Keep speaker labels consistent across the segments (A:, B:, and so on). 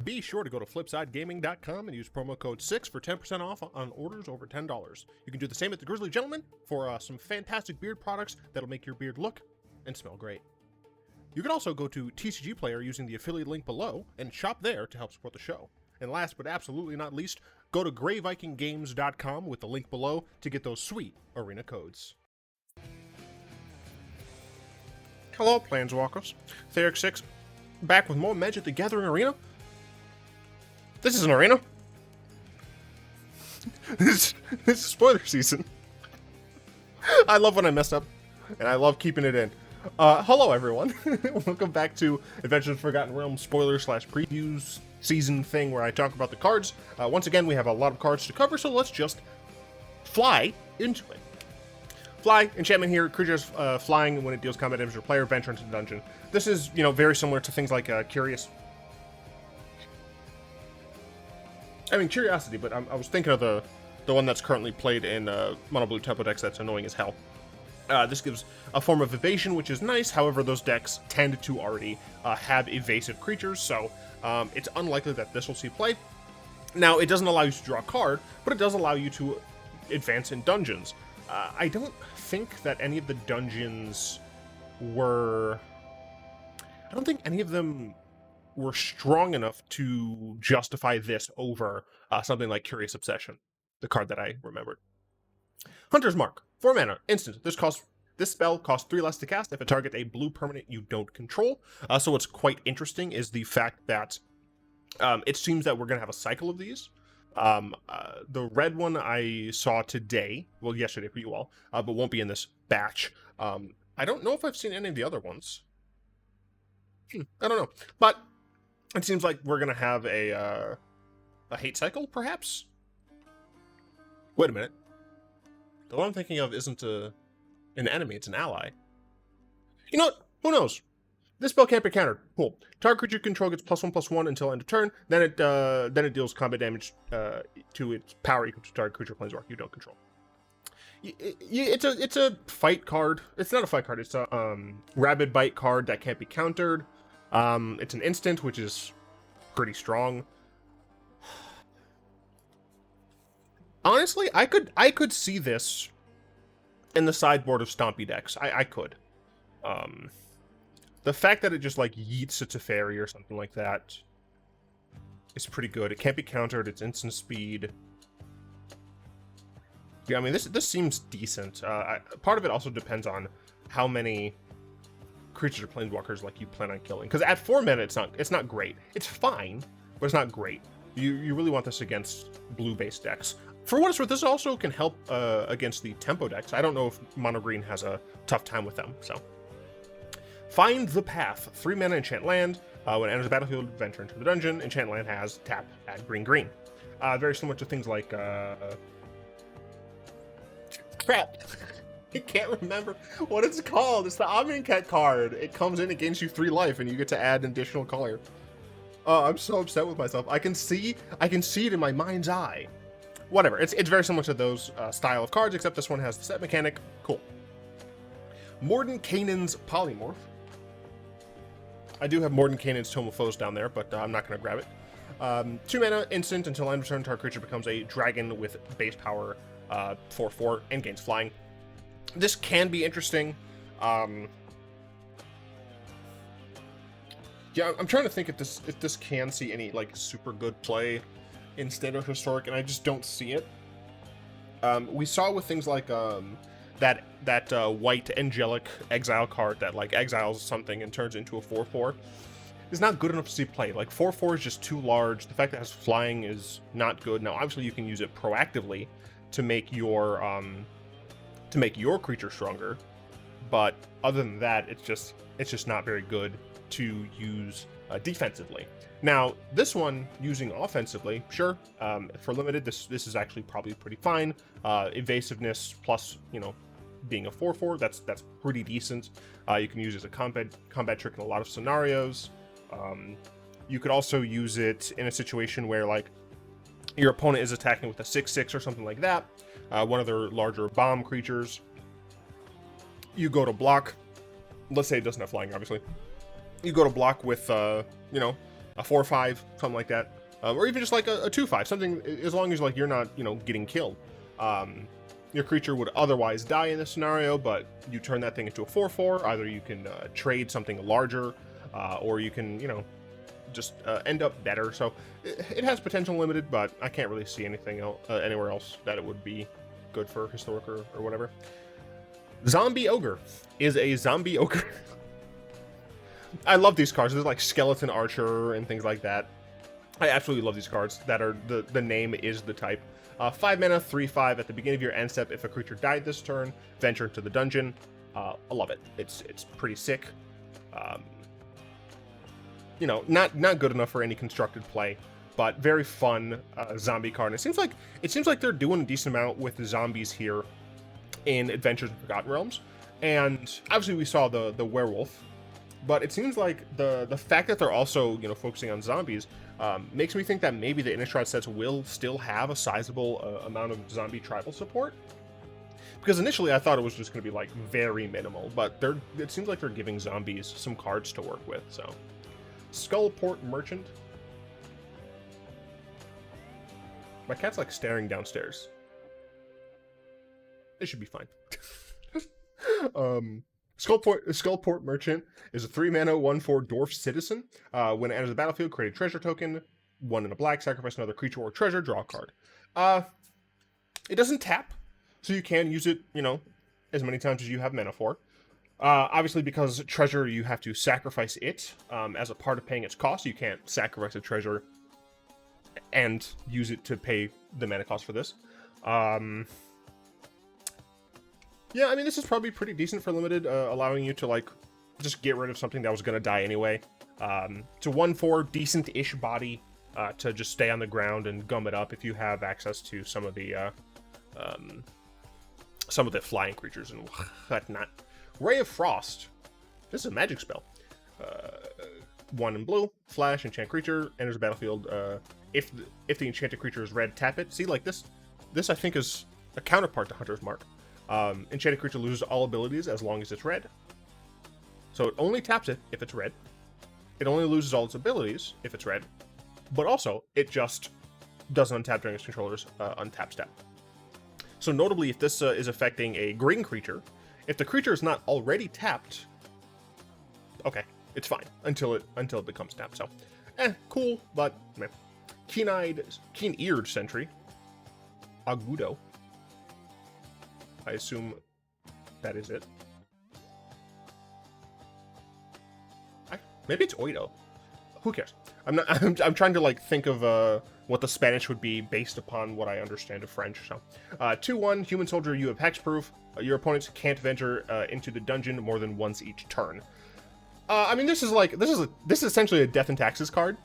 A: Be sure to go to flipsidegaming.com and use promo code 6 for 10% off on orders over $10. You can do the same at the Grizzly Gentleman for some fantastic beard products that'll make your beard look and smell great. You can also go to TCG Player using the affiliate link below and shop there to help support the show. And last but absolutely not least, go to greyvikinggames.com with the link below to get those sweet arena codes. Hello, Planeswalkers. Theric6, back with more Magic the Gathering Arena. This is an arena. This is spoiler season. I love when I mess up, and I love keeping it in. Hello, everyone. Welcome back to Adventures of Forgotten Realms spoiler/previews season thing where I talk about the cards. Once again, we have a lot of cards to cover, so let's just fly into it. Fly, enchantment here, creatures flying when it deals combat damage to a player, venture into the dungeon. This is, very similar to things like Curiosity, but I was thinking of the one that's currently played in mono blue tempo decks that's annoying as hell. This gives a form of evasion, which is nice. However, those decks tend to already have evasive creatures, so it's unlikely that this will see play. Now, it doesn't allow you to draw a card, but it does allow you to advance in dungeons. I don't think that any of the dungeons were... I don't think any of them were strong enough to justify this over something like Curious Obsession, the card that I remembered. Hunter's Mark, 4 mana, instant. This spell costs 3 less to cast if it targets a blue permanent you don't control. So what's quite interesting is the fact that it seems that we're going to have a cycle of these. The red one I saw today, well, yesterday for you all, but won't be in this batch. I don't know if I've seen any of the other ones. I don't know, but it seems like we're going to have a hate cycle, perhaps? Wait a minute. The one I'm thinking of isn't an enemy, it's an ally. You know what? Who knows? This spell can't be countered. Cool. Target creature control gets +1/+1 until end of turn. Then it deals combat damage to its power equal to target creature planeswalker you don't control. It's a fight card. It's not a fight card. It's a rabid bite card that can't be countered. It's an instant, which is pretty strong. Honestly, I could see this in the sideboard of Stompy decks. I could. The fact that it just like yeets a Teferi or something like that is pretty good. It can't be countered. It's instant speed. Yeah, I mean this seems decent. Part of it also depends on how many creatures or planeswalkers like you plan on killing. Because at 4 mana, it's not great. It's fine, but it's not great. You really want this against blue-based decks. For what it's worth, this also can help against the tempo decks. I don't know if mono green has a tough time with them. So. Find the Path, 3 mana enchant land. When it enters the battlefield, venture into the dungeon. Enchant land has tap, add green. Very similar to things like crap. I can't remember what it's called. It's the Omnicat card. It comes in, it gains you 3 life, and you get to add an additional color. I'm so upset with myself. I can see it in my mind's eye. Whatever. It's very similar to those style of cards, except this one has the set mechanic. Cool. Mordenkainen's Polymorph. I do have Mordenkainen's Tome of Foes down there, but I'm not going to grab it. 2 mana, instant, until end of turn, target creature becomes a dragon with base power 4/4 and gains flying. This can be interesting. Yeah, I'm trying to think if this can see any like super good play in Standard Historic, and I just don't see it. We saw with things like that white angelic exile card that like exiles something and turns into a 4/4 is not good enough to see play. Like 4/4 is just too large. The fact that it has flying is not good. Now, obviously, you can use it proactively to make your creature stronger, but other than that, it's just not very good to use defensively. Now, this one using offensively, sure. For limited, this is actually probably pretty fine. Evasiveness plus being a 4/4, that's pretty decent. You can use it as a combat trick in a lot of scenarios. You could also use it in a situation where like your opponent is attacking with a 6/6 or something like that. One of their larger bomb creatures. You go to block. Let's say it doesn't have flying, obviously. You go to block with a 4/5, something like that, or even just like a 2/5, something as long as like you're not, you know, getting killed. Your creature would otherwise die in this scenario, but you turn that thing into a 4/4. Either you can trade something larger, or you can, you know, just end up better. So it has potential limited, but I can't really see anything else, anywhere else that it would be good for historic or whatever. Zombie Ogre is a zombie ogre. I love these cards. There's like Skeleton Archer and things like that. I absolutely love these cards that are the name is the type. 5 mana, 3/5 at the beginning of your end step. If a creature died this turn, venture into the dungeon. I love it. It's pretty sick. You know, not good enough for any constructed play, but very fun zombie card. And it seems like they're doing a decent amount with the zombies here in Adventures in Forgotten Realms. And obviously we saw the werewolf, but it seems like the fact that they're also, you know, focusing on zombies makes me think that maybe the Innistrad sets will still have a sizable amount of zombie tribal support. Because initially I thought it was just going to be like very minimal, but it seems like they're giving zombies some cards to work with. So, Skullport Merchant. My cat's like staring downstairs. It should be fine. Skullport Merchant is a 3 mana 1/4 Dwarf Citizen. When it enters the battlefield, create a treasure token. 1 in a black, sacrifice another creature or treasure, draw a card. It doesn't tap, so you can use it, you know, as many times as you have mana for. Obviously, because treasure, you have to sacrifice it as a part of paying its cost. You can't sacrifice a treasure and use it to pay the mana cost for this. Yeah, I mean, this is probably pretty decent for limited, allowing you to, like, just get rid of something that was going to die anyway. It's a 1/4 decent-ish body to just stay on the ground and gum it up if you have access to some of the flying creatures and whatnot. Ray of Frost. This is a magic spell. 1 in blue, flash, enchant creature, enters the battlefield. If the enchanted creature is red, tap it. See, like this I think is a counterpart to Hunter's Mark. Enchanted creature loses all abilities as long as it's red. So it only taps it if it's red. It only loses all its abilities if it's red. But also, it just doesn't untap during its controller's untap step. So notably, if this is affecting a green creature, if the creature is not already tapped, okay, it's fine until it becomes tapped. So, cool, but meh. Keen-eared Sentry, Agudo. I assume that is it. Maybe it's Oido. Who cares? I'm trying to like think of what the Spanish would be based upon what I understand of French. So, 2/1 human soldier. You have hexproof. Your opponents can't venture into the dungeon more than once each turn. I mean, this is essentially a death and taxes card.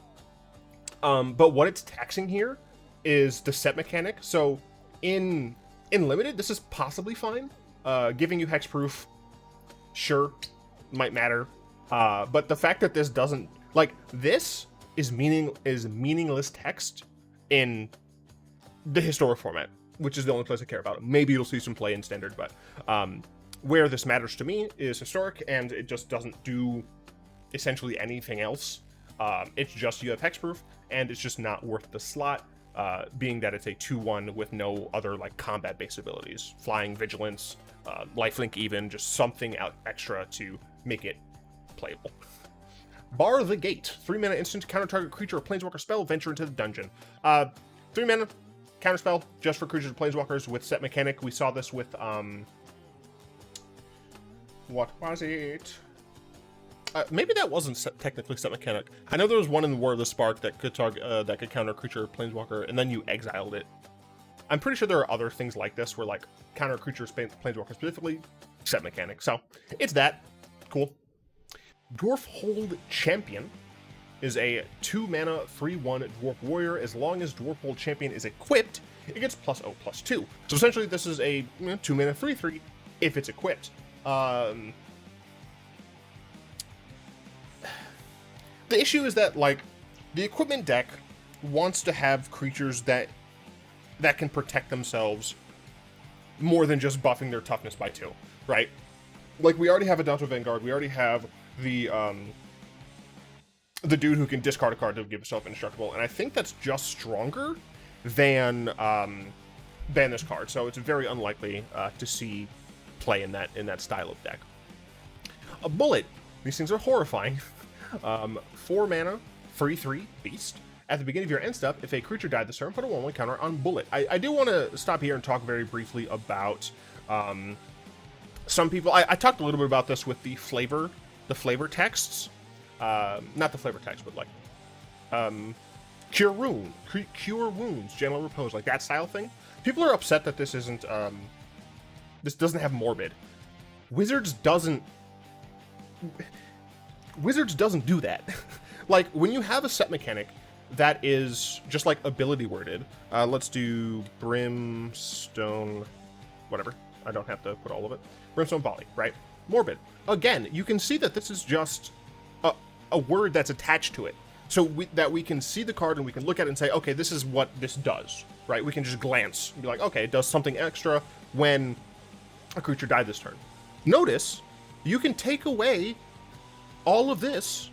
A: But what it's taxing here is the set mechanic. So in limited, this is possibly fine. Giving you hexproof, sure, might matter. But the fact that this doesn't, like, this is meaningless text in the historic format, which is the only place I care about. Maybe you'll see some play in standard, but where this matters to me is historic, and it just doesn't do essentially anything else. It's just you have hexproof, and it's just not worth the slot. Being that it's a 2/1 with no other like combat-based abilities, flying, vigilance, lifelink, even just something out extra to make it playable. Bar the Gate, 3 mana instant, counter target creature or planeswalker spell, venture into the dungeon. 3 mana counter spell just for creatures and planeswalkers with set mechanic. We saw this with what was it? Maybe that wasn't technically set mechanic. I know there was one in War of the Spark that could target that could counter a creature or planeswalker, and then you exiled it. I'm pretty sure there are other things like this where like counter creature planeswalker specifically set mechanic. So it's that cool. Dwarfhold Champion is a 2 mana 3/1 dwarf warrior. As long as Dwarfhold Champion is equipped, it gets +0/+2. So essentially, this is a 2 mana 3/3 if it's equipped. The issue is that, like, the equipment deck wants to have creatures that can protect themselves more than just buffing their toughness by 2, right? Like, we already have a Dauntless Vanguard, we already have the the dude who can discard a card to give himself indestructible, and I think that's just stronger than this card. So it's very unlikely to see play in that style of deck. A bullet. These things are horrifying. 4 mana, free 3 beast. At the beginning of your end step, if a creature died this turn, put a 1/1 counter on bullet. I do want to stop here and talk very briefly about some people. I talked a little bit about this with the flavor texts. Not the flavor text, but like cure wounds, gentle repose, like that style thing. People are upset that this isn't this doesn't have morbid. Wizards doesn't do that. Like, when you have a set mechanic that is just like ability worded, let's do Brimstone, whatever. I don't have to put all of it. Brimstone Volley, right? Morbid. Again, you can see that this is just a word that's attached to it. So that we can see the card and we can look at it and say, okay, this is what this does, right? We can just glance and be like, okay, it does something extra when a creature died this turn. Notice, you can take away all of this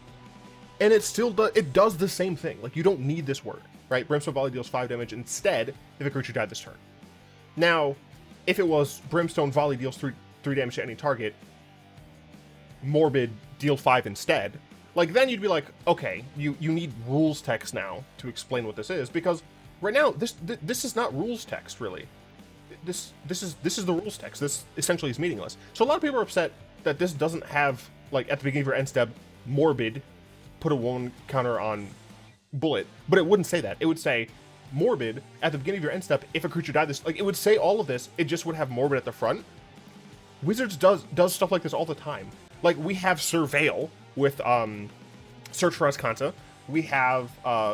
A: and it still does the same thing. Like, you don't need this word, right? Brimstone Volley deals 5 damage instead if a creature died this turn. Now, if it was Brimstone Volley deals 3 damage to any target, morbid deal 5 instead, like, then you'd be like, okay, you need rules text now to explain what this is, because right now this is not rules text, really. This is the rules text. This essentially is meaningless. So a lot of people are upset that this doesn't have, like, at the beginning of your end step, morbid, put a 1 counter on bullet, but it wouldn't say that. It would say morbid at the beginning of your end step if a creature died this. Like, it would say all of this, it just would have morbid at the front. Wizards does stuff like this all the time. Like, we have Surveil with Search for Azcanta. We have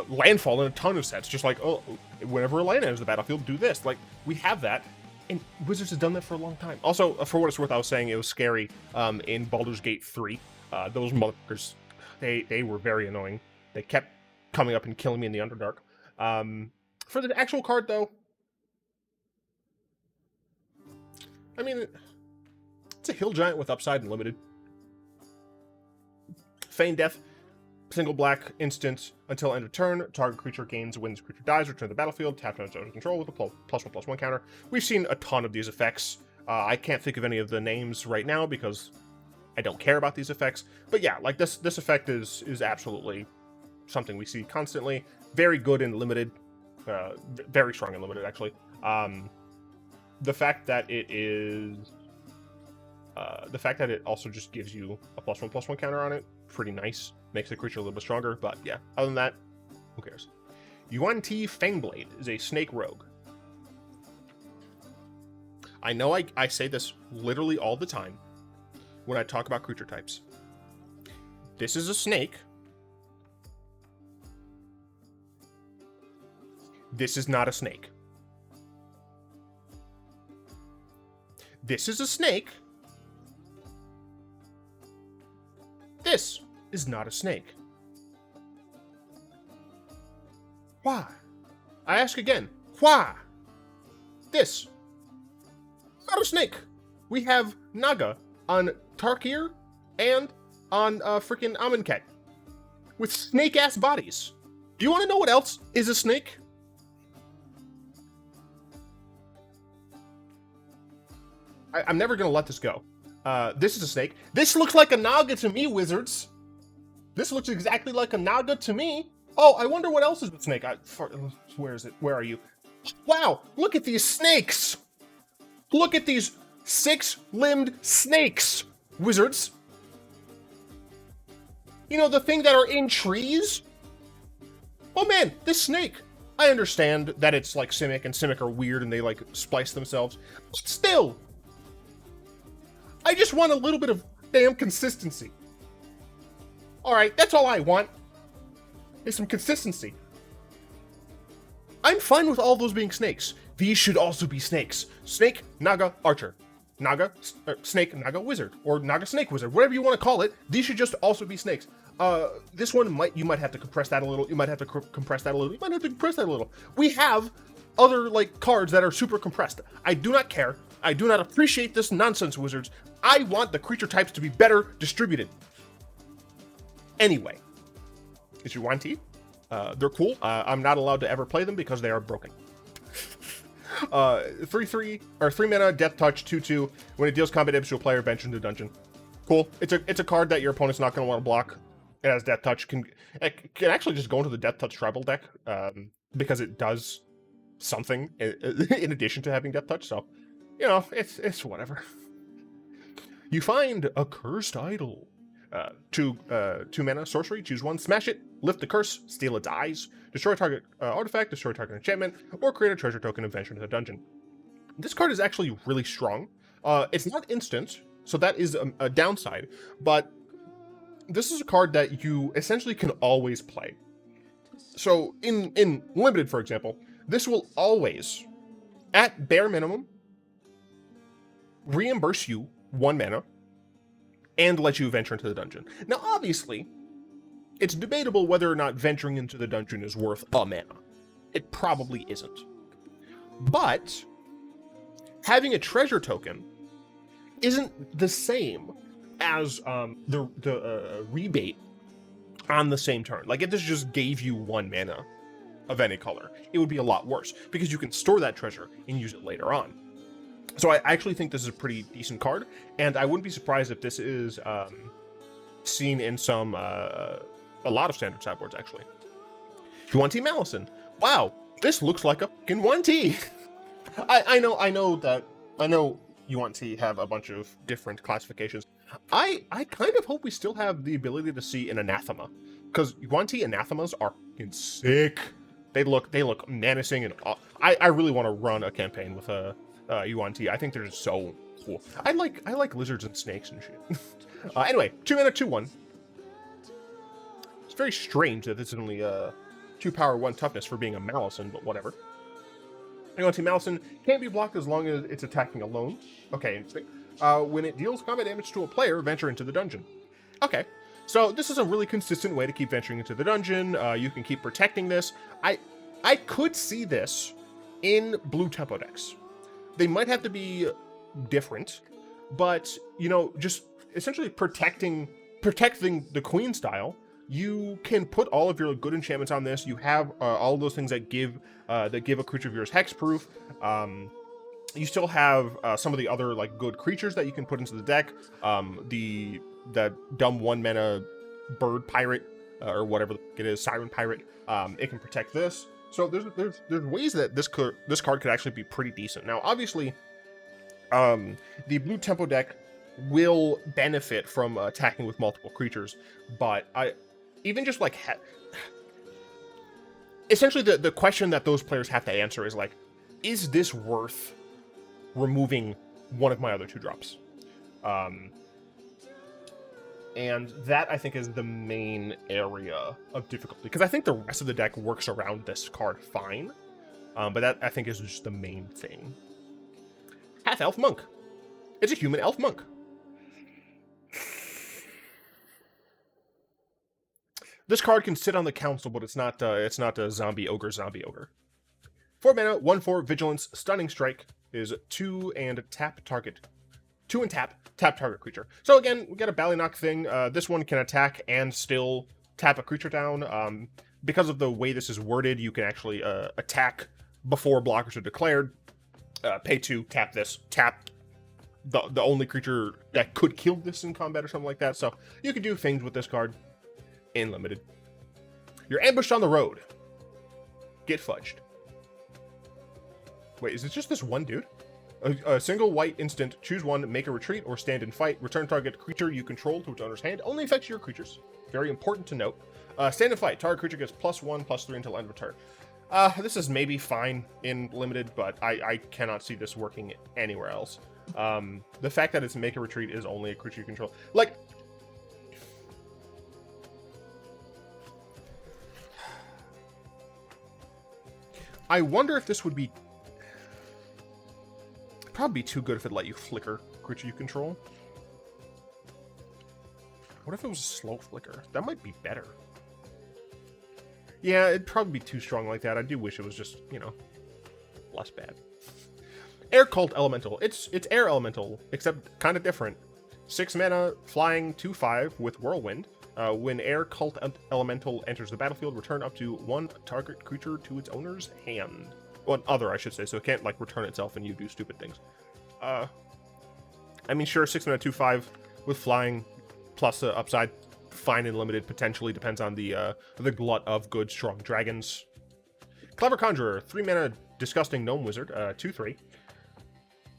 A: Landfall in a ton of sets, just like, oh, whenever a land enters the battlefield, do this. Like, we have that, and Wizards has done that for a long time. Also, for what it's worth, I was saying it was scary in Baldur's Gate 3. Those motherfuckers, they were very annoying. They kept coming up and killing me in the Underdark. For the actual card, though, I mean, it's a Hill Giant with upside and limited. Feign Death, single black, instant, until end of turn, target creature gains, wins, creature dies, return to the battlefield, tap on its own control with a +1/+1 counter. We've seen a ton of these effects. I can't think of any of the names right now because I don't care about these effects. But yeah, like, this effect is absolutely something we see constantly. Very good in limited. Very strong in limited, actually. The fact that it is... the fact that it also just gives you a +1/+1 counter on it, pretty nice. Makes the creature a little bit stronger, but yeah. Other than that, who cares? Yuan-Ti Fangblade is a snake rogue. I know I say this literally all the time when I talk about creature types. This is a snake. This is not a snake. This is a snake. This is not a snake. Why? I ask again. Why? This. Not a snake. We have Naga on Tarkir and on freaking Amonkhet with snake-ass bodies. Do you want to know what else is a snake? I'm never going to let this go. This is a snake. This looks like a Naga to me, Wizards. This looks exactly like a Naga to me. Oh, I wonder what else is with snake. Where is it? Where are you? Wow, look at these snakes. Look at these 6-limbed snakes, Wizards. You know, the thing that are in trees? Oh man, this snake. I understand that it's like Simic, and Simic are weird and they like splice themselves. But still, I just want a little bit of damn consistency. Alright, that's all I want. Is some consistency. I'm fine with all those being snakes. These should also be snakes. Snake, Naga, Archer. Naga, Snake, Naga, Wizard. Or Naga, Snake, Wizard. Whatever you want to call it. These should just also be snakes. This one you might have to compress that a little. You might have to compress that a little. You might have to compress that a little. We have other, like, cards that are super compressed. I do not care. I do not appreciate this nonsense, Wizards. I want the creature types to be better distributed. Anyway. is Yuan-Ti. They're cool. I'm not allowed to ever play them because they are broken. 3 mana, Death Touch, 2/2. When it deals combat damage to a player, venture into the dungeon. Cool. It's a card that your opponent's not going to want to block. It has Death Touch. It can actually just go into the Death Touch tribal deck because it does something in addition to having Death Touch. So, you know, it's whatever. You find a cursed idol. 2 mana, sorcery, choose one, smash it, lift the curse, steal its eyes, destroy target artifact, destroy target enchantment, or create a treasure token and venture into the dungeon. This card is actually really strong. It's not instant, so that is a downside, but this is a card that you essentially can always play. So in Limited, for example, this will always, at bare minimum, reimburse you 1 mana, and let you venture into the dungeon. Now, obviously, it's debatable whether or not venturing into the dungeon is worth a mana. It probably isn't. But having a treasure token isn't the same as the rebate on the same turn. Like, if this just gave you 1 mana of any color, it would be a lot worse, because you can store that treasure and use it later on. So I actually think this is a pretty decent card, and I wouldn't be surprised if this is seen in a lot of standard sideboards, actually. Yuan-Ti Malison. Wow, this looks like a fucking Yuan-Ti. I know Yuan-Ti have a bunch of different classifications. I kind of hope we still have the ability to see an Anathema, because Yuan-Ti Anathemas are fucking sick. They look menacing, and I really want to run a campaign with a Yuan-Ti. I think they're just so cool. I like lizards and snakes and shit. Anyway, 2 mana, 2/1. It's very strange that this is only 2 power, 1 toughness for being a Malison, but whatever. Yuan-Ti Malison can't be blocked as long as it's attacking alone. Okay, interesting. When it deals combat damage to a player, venture into the dungeon. Okay, so this is a really consistent way to keep venturing into the dungeon. You can keep protecting this. I could see this in blue tempo decks. They might have to be different, but, you know, just essentially protecting the queen style. You can put all of your good enchantments on this. You have all of those things that give a creature of yours hexproof. You still have some of the other like good creatures that you can put into the deck. The dumb 1 mana bird pirate or whatever it is, siren pirate. It can protect this. So there's ways that this card could actually be pretty decent. Now, obviously, the blue tempo deck will benefit from attacking with multiple creatures, but essentially the question that those players have to answer is like, is this worth removing one of my other 2-drops? And that, I think, is the main area of difficulty, because I think the rest of the deck works around this card fine, but that, I think, is just the main thing. Half-Elf Monk. It's a human elf monk. This card can sit on the council, but it's not a zombie ogre. 4 mana, 1/4, vigilance, stunning strike is 2 and tap target. 2 and tap target creature. So again, we got a Ballynock thing. This one can attack and still tap a creature down. Because of the way this is worded, you can actually attack before blockers are declared. Pay 2, tap this, tap the only creature that could kill this in combat or something like that. So you can do things with this card in Limited. You're ambushed on the road. Get fudged. Wait, is it just this one dude? A single white instant, choose one, make a retreat or stand and fight. Return target creature you control to its owner's hand. Only affects your creatures. Very important to note. Stand and fight. Target creature gets +1/+3 until end of turn. This is maybe fine in Limited, but I cannot see this working anywhere else. The fact that it's make a retreat is only a creature you control. Like, I wonder if this would be probably too good if it let you flicker creature you control. What if it was a slow flicker? That might be better. Yeah, it'd probably be too strong like that. I do wish it was just, you know, less bad. Air Cult Elemental. It's Air Elemental, except kind of different. 6 mana, flying, 2/5 with Whirlwind. When air cult elemental enters the battlefield, return up to one target creature to its owner's hand. Well, other, I should say, so it can't, like, return itself and you do stupid things. I mean, sure, 6 mana 2/5 with flying plus upside, fine and limited, potentially, depends on the glut of good, strong dragons. Clever Conjurer, 3 mana disgusting gnome wizard, 2/3.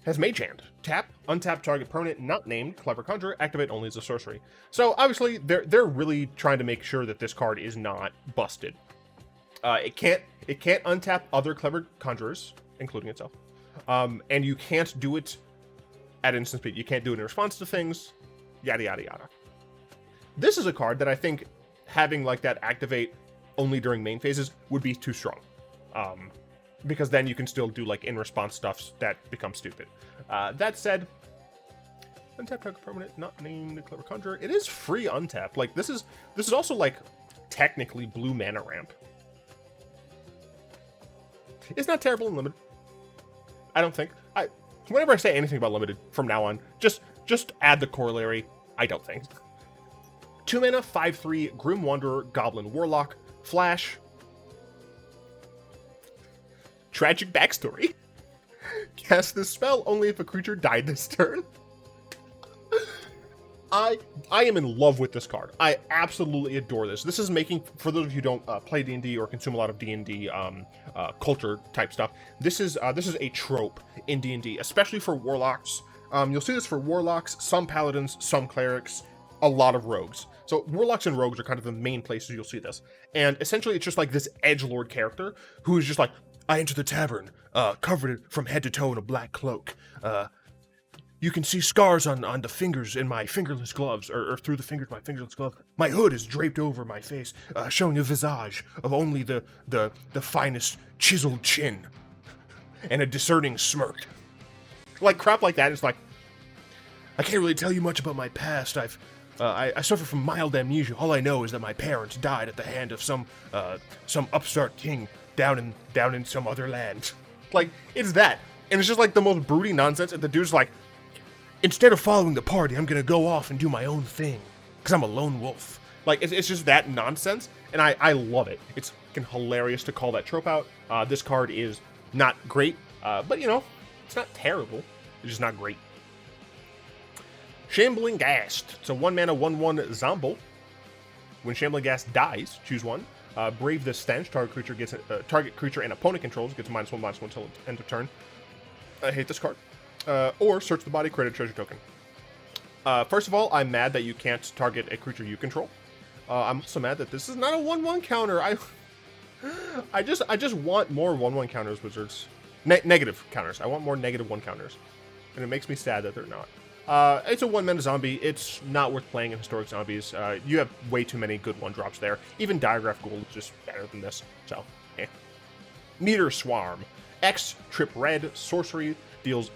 A: Has Mage Hand. Tap, untap target permanent not named Clever Conjurer, activate only as a sorcery. So obviously they're really trying to make sure that this card is not busted. It can't untap other Clever Conjurers, including itself. And you can't do it at instant speed. You can't do it in response to things, yada yada yada. This is a card that I think having like that activate only during main phases would be too strong. Because then you can still do like in response stuff that becomes stupid. That said, untap target permanent not named Clever Conjurer. It is free untap. Like this is also like technically blue mana ramp. It's not terrible in limited. I don't think. Whenever I say anything about limited from now on, just add the corollary. I don't think. 2 mana 5/3 Grim Wanderer Goblin Warlock Flash. Tragic backstory. Cast this spell only if a creature died this turn. I am in love with this card. I absolutely adore this. This is making, for those of you who don't play D&D or consume a lot of D&D culture type stuff, this is a trope in D&D, especially for warlocks. You'll see this for warlocks, some paladins, some clerics, a lot of rogues. So warlocks and rogues are kind of the main places you'll see this. And essentially it's just like this edgelord character who is just like, I enter the tavern, covered from head to toe in a black cloak. You can see scars on the fingers in my fingerless gloves, or through the fingers of my fingerless gloves. My hood is draped over my face, showing a visage of only the finest chiseled chin and a discerning smirk. Like crap like that is like, I can't really tell you much about my past. I suffer from mild amnesia. All I know is that my parents died at the hand of some upstart king down in some other land. Like, it's that. And it's just like the most broody nonsense, and the dude's like, instead of following the party, I'm gonna go off and do my own thing, because I'm a lone wolf. Like, it's just that nonsense, and I love it. It's fucking hilarious to call that trope out. This card is not great, but you know, it's not terrible. It's just not great. Shambling Ghast. It's a 1 mana 1/1 Zombo. When Shambling Ghast dies, choose one. Brave the Stench. Target creature and opponent controls gets -1/-1 until end of turn. I hate this card. Or search the body, create a treasure token. First of all, I'm mad that you can't target a creature you control. I'm also mad that this is not a 1/1 counter. I just want more 1/1 counters, Wizards. Negative counters. I want more -1 counters. And it makes me sad that they're not. It's a 1 mana zombie. It's not worth playing in Historic Zombies. You have way too many good 1-drops there. Even Diagraph Gold is just better than this. So, eh. Meteor Swarm. X, trip red, sorcery, deals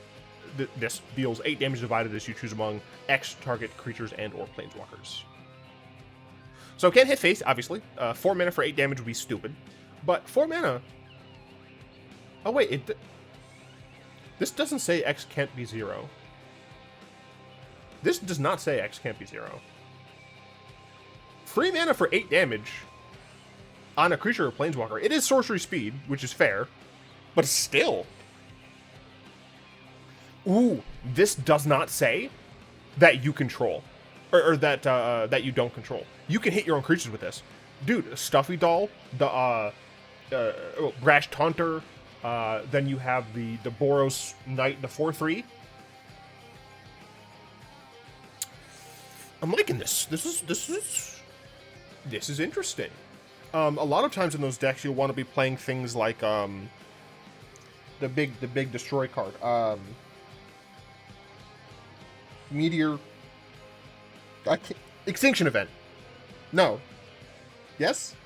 A: 8 damage divided as you choose among X target creatures and or planeswalkers. So can't hit face, obviously. 4 mana for 8 damage would be stupid. But 4 mana... Oh wait, this doesn't say X can't be 0. This does not say X can't be 0. 3 mana for 8 damage on a creature or planeswalker. It is sorcery speed, which is fair, but still. Ooh, this does not say that you control, or that you don't control. You can hit your own creatures with this, dude. Stuffy Doll, the Brash Taunter, then you have the Boros Knight, the 4/3. I'm liking this. This is interesting. A lot of times in those decks, you'll want to be playing things like the big destroy card. Meteor. Extinction Event. No. Yes?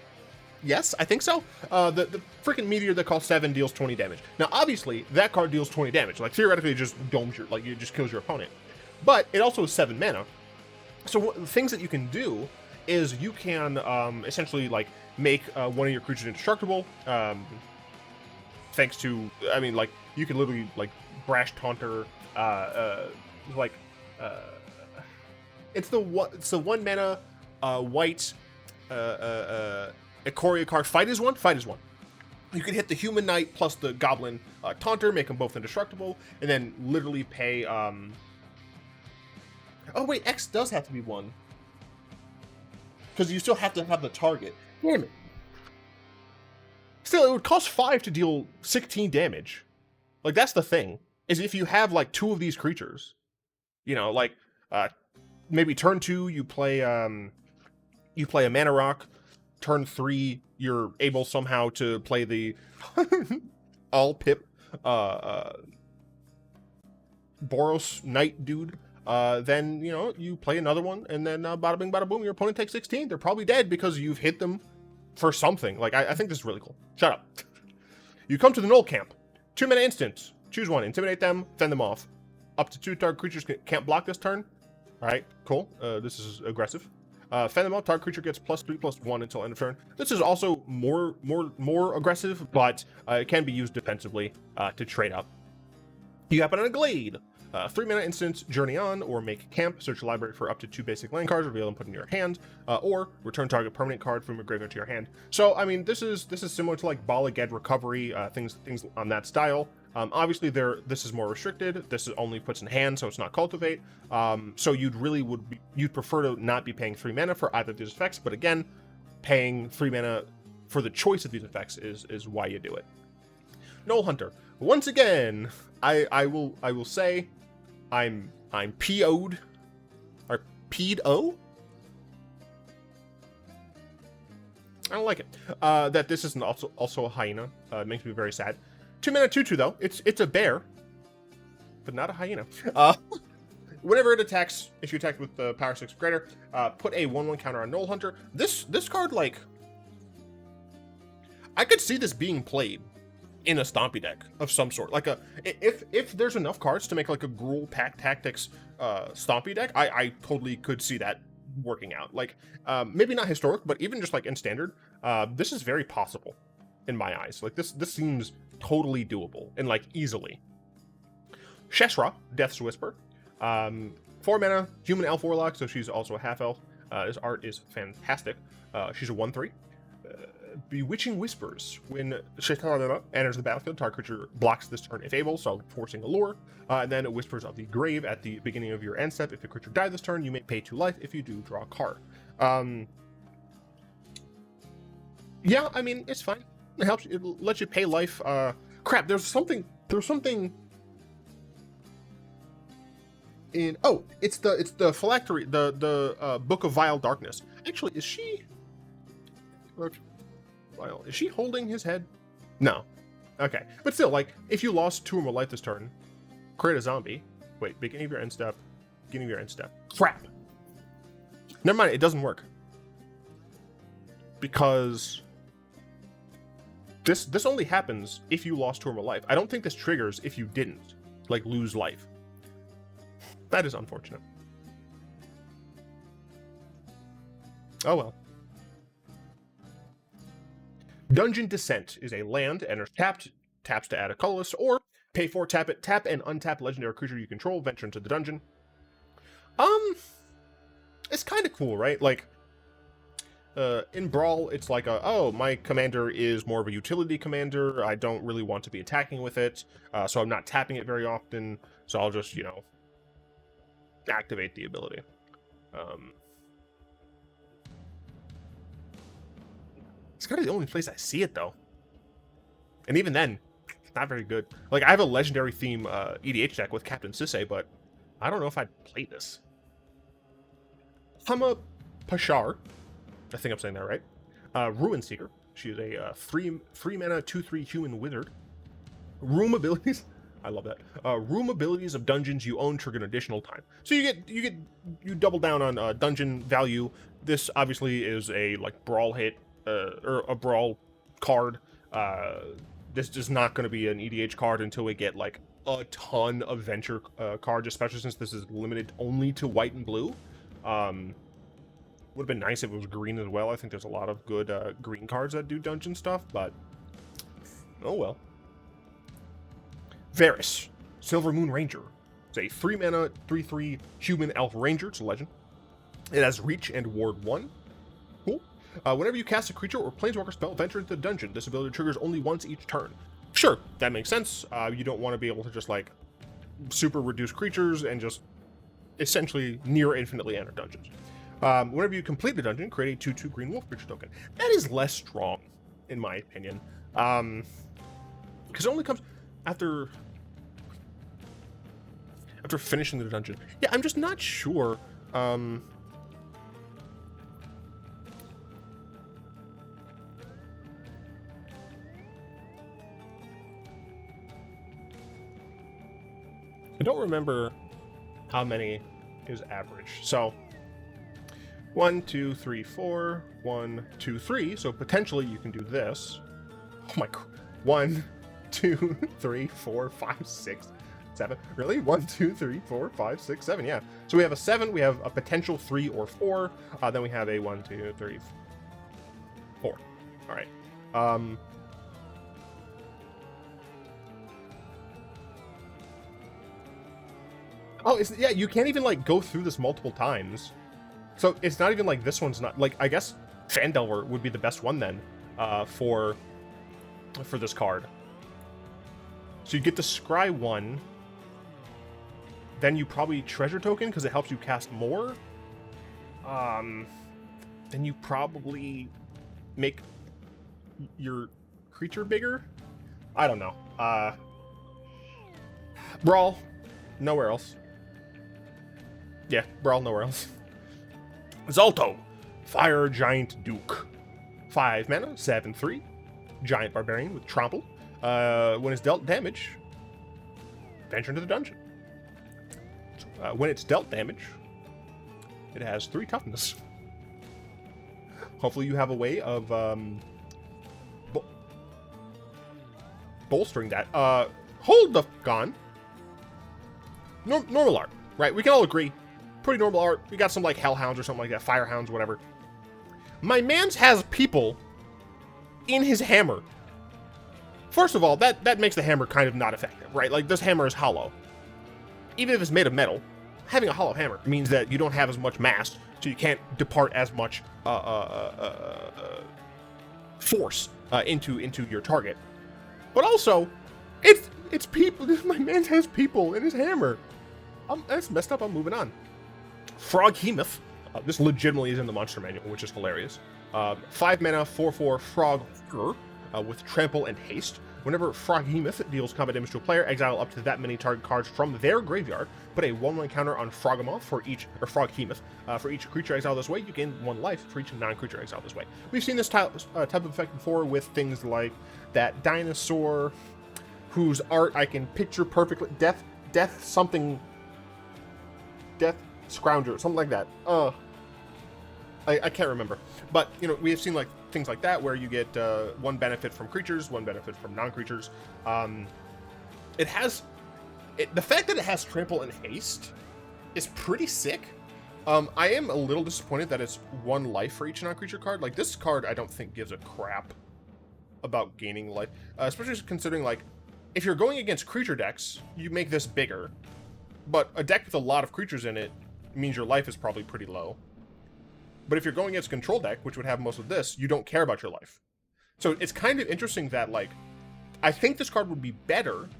A: Yes, I think so. The freaking Meteor that costs 7 deals 20 damage. Now, obviously, that card deals 20 damage. Like, theoretically, it just domes your, like, it just kills your opponent. But it also is 7 mana. So things that you can do is you can essentially, like, make one of your creatures indestructible. Thanks to, I mean, like, you can literally, like, Brash Taunter, it's the 1 mana white Ikoria card. Fight is one. Fight is one. You can hit the human knight plus the goblin taunter, make them both indestructible, and then literally pay. Oh wait, X does have to be one because you still have to have the target. Damn it. Still, it would cost 5 to deal 16 damage. Like, that's the thing, is if you have, like, 2 of these creatures, you know, like, maybe turn 2, you play a mana rock, turn 3, you're able somehow to play the all pip, Boros Knight dude, then, you know, you play another one, and then, bada bing, bada boom, your opponent takes 16, they're probably dead because you've hit them for something. Like, I think this is really cool. Shut up. You come to the Null Camp. 2 mana instant. Choose one. Intimidate them. Fend them off. Up to 2 target creatures can't block this turn. Alright, cool. This is aggressive. Fend them off. Target creature gets +3/+1 until end of turn. This is also more aggressive, but it can be used defensively to trade up. You happen on a Glade. 3 mana instant, Journey On, or make camp, search your library for up to 2 basic land cards, reveal and put in your hand, or return target permanent card from your graveyard to your hand. So, I mean, this is similar to like Bala Ged Recovery, things on that style. Obviously, this is more restricted. This only puts in hand, so it's not cultivate. So you'd prefer to not be paying 3 mana for either of these effects, but again, paying 3 mana for the choice of these effects is why you do it. Null Hunter. Once again, I will say, I'm PO'd, or P-O? I don't like it. That this isn't also a hyena. It makes me very sad. 2 mana 2/2 though. It's a bear, but not a hyena. Whenever it attacks, if you attack with the power 6 or greater, put a 1/1 counter on Null Hunter. This card, like, I could see this being played in a Stompy deck of some sort. Like if there's enough cards to make like a Gruul Pack Tactics Stompy deck, I totally could see that working out. Like, maybe not historic, but even just like in standard, this is very possible in my eyes. Like this seems totally doable and like easily. Sheshra, Death's Whisper. 4 mana, human elf warlock, so she's also a half elf. This art is fantastic. She's a 1/3. Bewitching Whispers. When Ćeran enters the battlefield, target creature blocks this turn if able, so forcing a lure. And then it Whispers of the Grave at the beginning of your end step. If the creature died this turn, you may pay 2 life. If you do, draw a card. Yeah, I mean, it's fine. It helps. It lets you pay life. Crap, there's something in... Oh, it's the phylactery, the Book of Vile Darkness. Actually, is she... Is she holding his head? No. Okay. But still, like, if you lost 2 or more life this turn, create a zombie. Wait, beginning of your end step. Beginning of your end step. Crap. Never mind, it doesn't work. Because this only happens if you lost 2 or more life. I don't think this triggers if you didn't, like, lose life. That is unfortunate. Oh well. Dungeon Descent is a land, enters taps to add a colorless, or pay 4, tap it, tap and untap legendary creature you control, venture into the dungeon. It's kind of cool, right? Like, in Brawl, it's like oh, my commander is more of a utility commander, I don't really want to be attacking with it, so I'm not tapping it very often, so I'll just, you know, activate the ability. It's kind of the only place I see it, though. And even then, it's not very good. Like, I have a legendary theme EDH deck with Captain Sisay, but I don't know if I'd play this. Hama Pashar, I think I'm saying that right. Ruin Seeker. She is a 3 mana 2/3 human wizard. Room abilities. I love that. Room abilities of dungeons you own trigger an additional time. So you double down on dungeon value. This obviously is a like Brawl hit. Or a Brawl card. This is not going to be an EDH card until we get like a ton of venture cards, especially since this is limited only to white and blue. Would have been nice if it was green as well. I think there's a lot of good green cards that do dungeon stuff, but oh well. Varus, Silver Moon Ranger. It's a 3 mana 3/3 human elf ranger. It's a legend. It has reach and ward 1. Cool. Whenever you cast a creature or planeswalker spell, venture into the dungeon. This ability triggers only once each turn. Sure, that makes sense. You don't want to be able to just like super reduce creatures and just essentially near infinitely enter dungeons. Whenever you complete the dungeon, create a 2/2 green wolf creature token. That is less strong, in my opinion, because it only comes after finishing the dungeon. Yeah, I'm just not sure. I don't remember how many is average. So 1, 2, 3, 4, 1, 2, 3. So potentially you can do this. Oh my god. 1, 2, 3, 4, 5, 6, 7. Really? 1, 2, 3, 4, 5, 6, 7. Yeah. So we have a 7. We have a potential 3 or 4. Then we have a 1, 2, 3, 4. All right. Oh, yeah, you can't even, like, go through this multiple times. So it's not even like this one's not... Like, I guess Fandelver would be the best one then for this card. So you get the Scry 1. Then you probably Treasure Token because it helps you cast more. Then you probably make your creature bigger. I don't know. Brawl. Nowhere else. Yeah, Brawl, nowhere else. Zalto, Fire Giant Duke. 5 mana, 7/3. Giant Barbarian with Trample. When it's dealt damage, venture into the dungeon. When it's dealt damage, it has 3 toughness. Hopefully you have a way of bolstering that. Hold the f*** on. Normal art, right? We can all agree. Pretty normal art. We got some like hellhounds or something like that, firehounds, whatever. My man's has people in his hammer. First of all, that makes the hammer kind of not effective, right? Like this hammer is hollow. Even if it's made of metal, having a hollow hammer means that you don't have as much mass, so you can't depart as much force into your target. But also, it's people. My man has people in his hammer. That's messed up. I'm moving on. Froghemoth. This legitimately is in the monster manual, which is hilarious. 5 mana, 4/4 Frog with Trample and Haste. Whenever Froghemoth deals combat damage to a player, exile up to that many target cards from their graveyard. Put a 1/1 counter on Froghemoth for each creature exiled this way. You gain 1 life for each non-creature exiled this way. We've seen this type of effect before with things like that dinosaur, whose art I can picture perfectly. Death Scrounger, something like that. I can't remember. But, you know, we have seen like things like that where you get 1 benefit from creatures, 1 benefit from non-creatures. The fact that it has Trample and Haste is pretty sick. I am a little disappointed that it's 1 life for each non-creature card. Like, this card I don't think gives a crap about gaining life. Especially considering, like, if you're going against creature decks, you make this bigger. But a deck with a lot of creatures in it means your life is probably pretty low. But if you're going against a control deck, which would have most of this, you don't care about your life. So it's kind of interesting that, like, I think this card would be better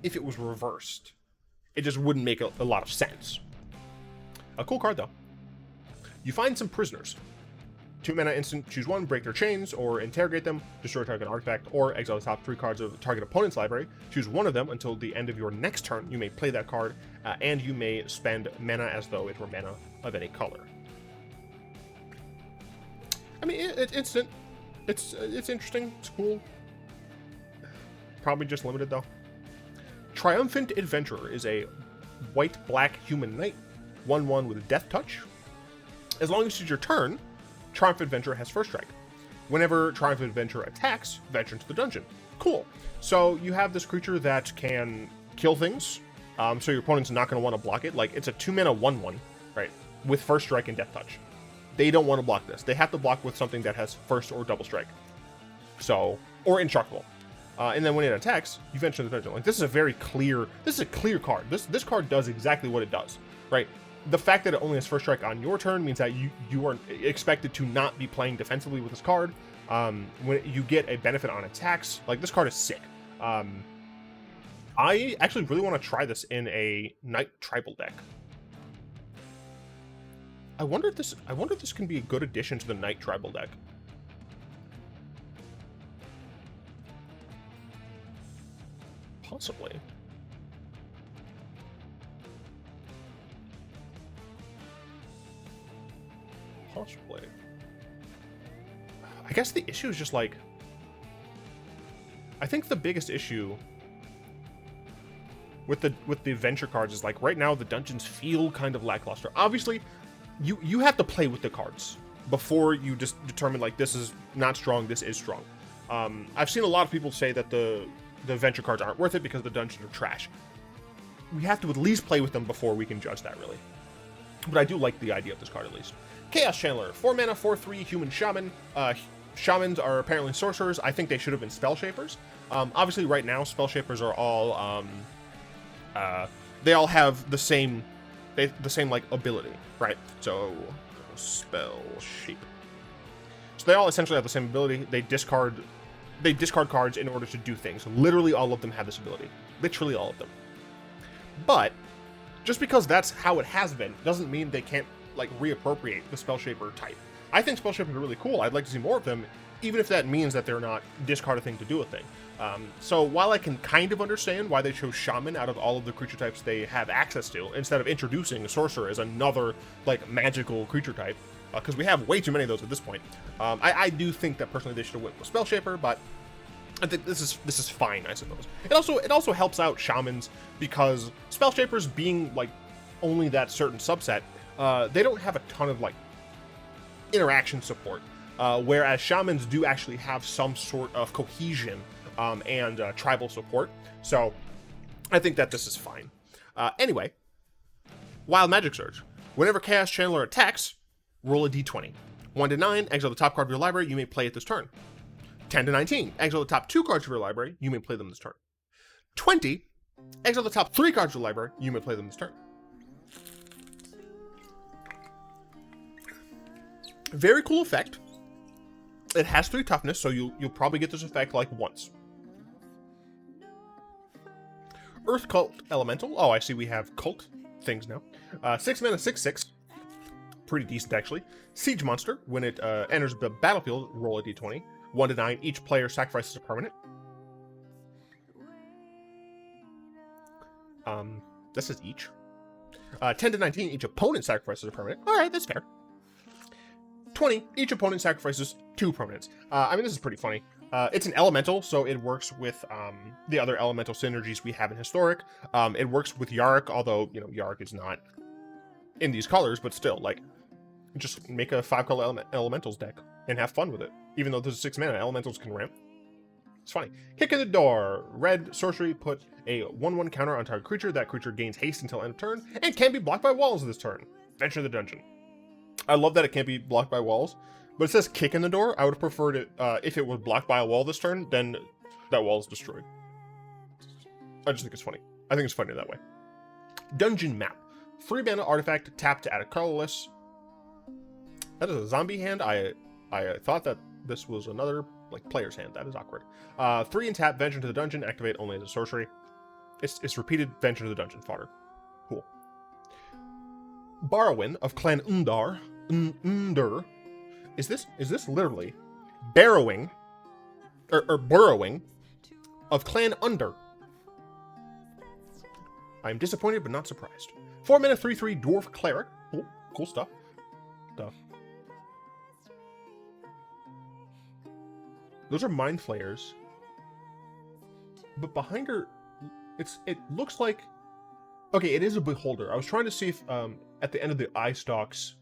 A: if it was reversed. It just wouldn't make a lot of sense. A cool card, though. You find some prisoners. 2 mana instant, choose 1, break their chains, or interrogate them, destroy target artifact, or exile the top 3 cards of the target opponent's library. Choose 1 of them until the end of your next turn. You may play that card, and you may spend mana as though it were mana of any color. I mean, it's instant. It's interesting. It's cool. Probably just limited, though. Triumphant Adventurer is a white-black human knight, 1/1 with a death touch. As long as it's your turn, Triumphant Adventurer has first strike. Whenever Triumphant Adventurer attacks, venture into the dungeon. Cool. So you have this creature that can kill things, so your opponent's not going to want to block it. Like, it's a 2 mana 1/1, right, with first strike and death touch. They don't want to block this. They have to block with something that has first or double strike. So, or indestructible. And then when it attacks, you venture into the dungeon. Like, this is a clear card. This card does exactly what it does, right? the fact that it only has first strike on your turn means that you are expected to not be playing defensively with this card. When you get a benefit on attacks, like this card is sick. I actually really want to try this in a Knight Tribal deck. I wonder if this can be a good addition to the Knight Tribal deck. Possibly. Possibly. I guess the issue is just like, I think the biggest issue with the adventure cards is like right now the dungeons feel kind of lackluster. Obviously, you have to play with the cards before you just determine like this is not strong, this is strong. I've seen a lot of people say that the adventure cards aren't worth it because the dungeons are trash. We have to at least play with them before we can judge that, really. But I do like the idea of this card at least. Chaos Channeler, 4 mana, 4/3 human shaman. Shamans are apparently sorcerers. I think they should have been spell shapers. Obviously, right now, spell shapers are all they all have the same like ability, right? So spell shape. So they all essentially have the same ability. They discard cards in order to do things. Literally all of them have this ability. Literally all of them. But just because that's how it has been doesn't mean they can't like reappropriate the spell shaper type. I think spell shapers are really cool. I'd like to see more of them, even if that means that they're not discard a thing to do a thing. So while I can kind of understand why they chose Shaman out of all of the creature types they have access to, instead of introducing a Sorcerer as another like magical creature type, because we have way too many of those at this point, I do think that personally they should have went with Spell Shaper, but I think this is fine, I suppose. It also helps out Shamans because Spell Shapers being like only that certain subset, they don't have a ton of like interaction support, whereas Shamans do actually have some sort of cohesion and tribal support. So I think that this is fine. Anyway, Wild Magic Surge. Whenever Chaos Channeler attacks, roll a d20. 1 to 9, exile the top card of your library, you may play it this turn. 10 to 19, exile the top 2 cards of your library, you may play them this turn. 20, exile the top 3 cards of your library, you may play them this turn. Very cool effect. It has 3 toughness, so you'll probably get this effect like once. Earth Cult Elemental. Oh, I see we have cult things now. 6 mana, 6/6. Pretty decent, actually. Siege Monster. When it enters the battlefield, roll a d20. 1 to 9, each player sacrifices a permanent. This is each. 10 to 19, each opponent sacrifices a permanent. Alright, that's fair. 20, each opponent sacrifices 2 permanents. I mean, this is pretty funny. It's an elemental, so it works with the other elemental synergies we have in Historic. It works with Yarok, although, you know, Yarok is not in these colors, but still, like, just make a 5-color elementals deck and have fun with it. Even though there's 6 mana, elementals can ramp. It's funny. Kick in the Door. Red sorcery, put a 1/1 counter on target creature. That creature gains haste until end of turn and can be blocked by walls this turn. Venture the Dungeon. I love that it can't be blocked by walls, but it says kick in the door. I would have preferred it if it was blocked by a wall this turn, then that wall is destroyed. I just think it's funny. I think it's funny that way. Dungeon Map. 3 mana artifact, tap to add a colorless. That is a zombie hand. I thought that this was another like player's hand. That is awkward. 3 and tap, venture into the dungeon, activate only as a sorcery. It's repeated venture to the dungeon fodder. Cool. Barrowin of Clan Undar. Is this literally barrowing or burrowing of Clan Under? I am disappointed but not surprised. 4 mana 3/3 dwarf cleric. Cool stuff. Those are mind flayers. But behind her, it looks like, okay, it is a beholder. I was trying to see if at the end of the eye stalks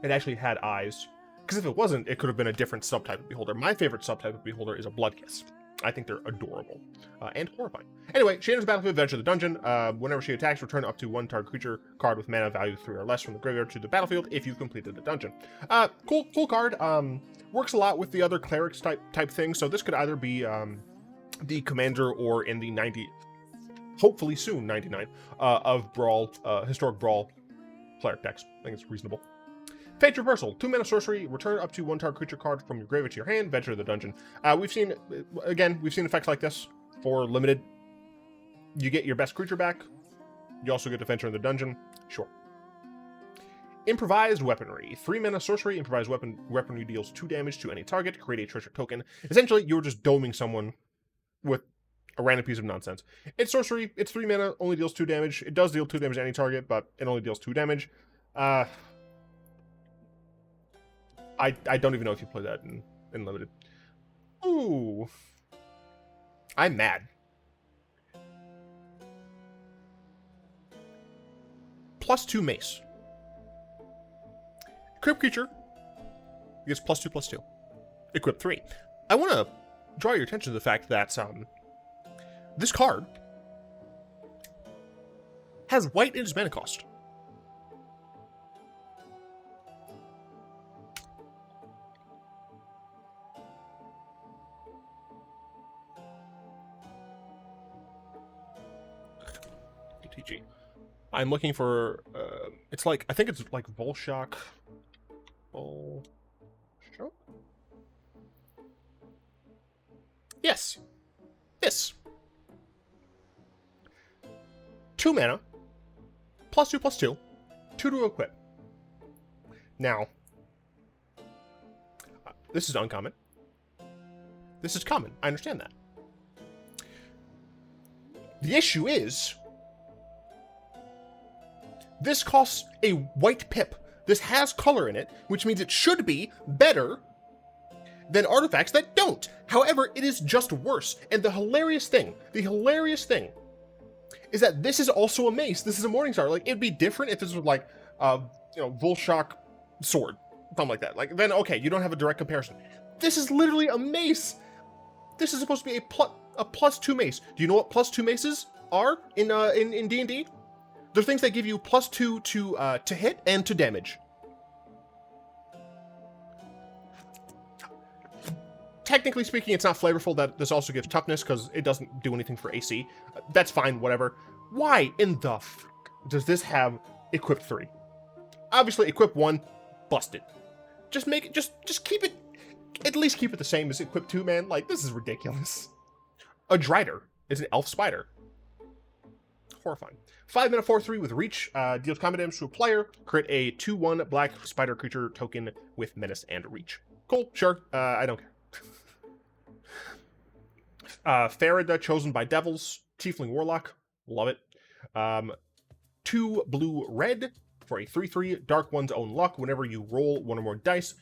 A: it actually had eyes. Because if it wasn't, it could have been a different subtype of beholder. My favorite subtype of beholder is a Bloodkiss. I think they're adorable and horrifying. Anyway, she enters the battlefield, venture the dungeon. Whenever she attacks, return up to 1 target creature card with mana value 3 or less from the graveyard to the battlefield if you've completed the dungeon. Cool card. Works a lot with the other clerics type things. So this could either be the commander or in the hopefully soon 99 of Brawl, Historic Brawl player decks. I think it's reasonable. Fate Reversal, 2-mana sorcery, return up to 1 target creature card from your graveyard to your hand, venture to the dungeon. We've seen effects like this for limited. You get your best creature back. You also get to venture in the dungeon. Sure. Improvised Weaponry, 3-mana sorcery, improvised weaponry deals 2 damage to any target, create a treasure token. Essentially, you're just doming someone with a random piece of nonsense. It's sorcery, it's 3 mana, only deals 2 damage. It does deal 2 damage to any target, but it only deals 2 damage. I don't even know if you play that in limited. Ooh. I'm mad. +2 mace. Equip creature gets +2/+2. Equip 3. I want to draw your attention to the fact that this card has white in its mana cost. MTG. I'm looking for, it's like, I think it's like Volshock. Volshock? Yes. This. 2 mana, +2/+2, 2 to equip. Now, this is uncommon. This is common. I understand that. The issue is, this costs a white pip. This has color in it, which means it should be better than artifacts that don't. However, it is just worse. And the hilarious thing is that this is also a mace. This is a Morningstar. Like, it'd be different if this was like, Volshock sword, something like that. Like, then okay, you don't have a direct comparison. This is literally a mace. This is supposed to be a +2 mace. Do you know what +2 maces are in D&D? They're things that give you +2 to hit and to damage. Technically speaking, it's not flavorful that this also gives toughness because it doesn't do anything for AC. That's fine, whatever. Why in the fuck does this have equip 3? Obviously, equip 1, busted. Just make it, just keep it, at least keep it the same as equip 2, man. Like, this is ridiculous. A Drider is an elf spider. Horrifying. 5 mana 4/3 with reach, deals combat damage to a player, create a 2/1 black spider creature token with menace and reach. Cool, sure, I don't care. Farida, chosen by devils, tiefling warlock, love it. 2 blue red for a 3/3, dark one's own luck. Whenever you roll 1 or more dice,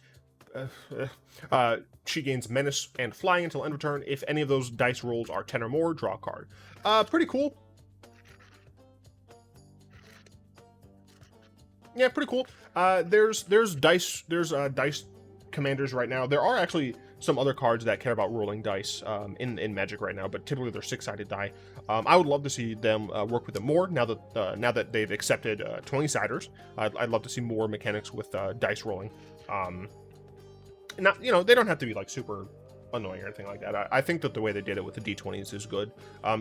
A: she gains menace and flying until end of turn. If any of those dice rolls are 10 or more, draw a card. Pretty cool. Yeah, pretty cool. There's dice commanders right now. There are actually some other cards that care about rolling dice in Magic right now, but typically they're 6-sided die. I would love to see them work with them more now that they've accepted 20-siders. I'd love to see more mechanics with dice rolling. Not, they don't have to be like super annoying or anything like that. I think that the way they did it with the D20s is good.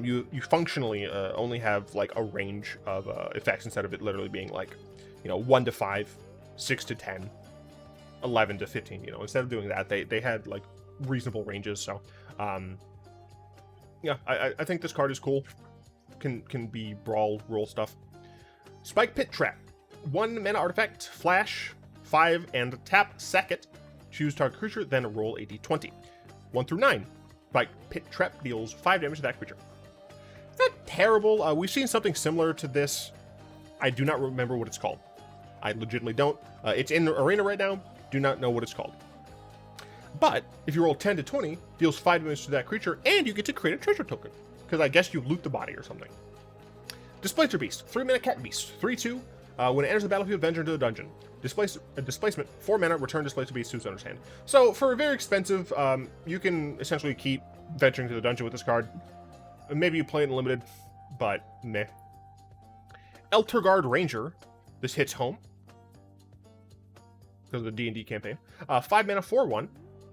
A: You functionally only have like a range of effects instead of it literally being like 1 to 5, 6 to 10, 11 to 15. Instead of doing that, they had like reasonable ranges. So yeah, I think this card is cool. Can be Brawl roll stuff. Spike Pit Trap, 1 mana artifact, flash, 5 and tap, sack it, choose target creature, then roll a d20. 1 through 9. Spike Pit Trap deals 5 damage to that creature. It's not terrible. We've seen something similar to this. I do not remember what it's called. I legitimately don't. It's in the arena right now. Do not know what it's called. But if you roll 10 to 20, deals 5 damage to that creature, and you get to create a treasure token. Because I guess you loot the body or something. Displacer Beast, 3 mana cat beast, 3/2. When it enters the battlefield, venture into the dungeon. Displacement, 4 mana, return Displacer Beast to its owner's hand. So for a very expensive, you can essentially keep venturing to the dungeon with this card. Maybe you play it in limited, but meh. Eltergard Ranger, this hits home because of the D&D campaign. 5 mana 4/1,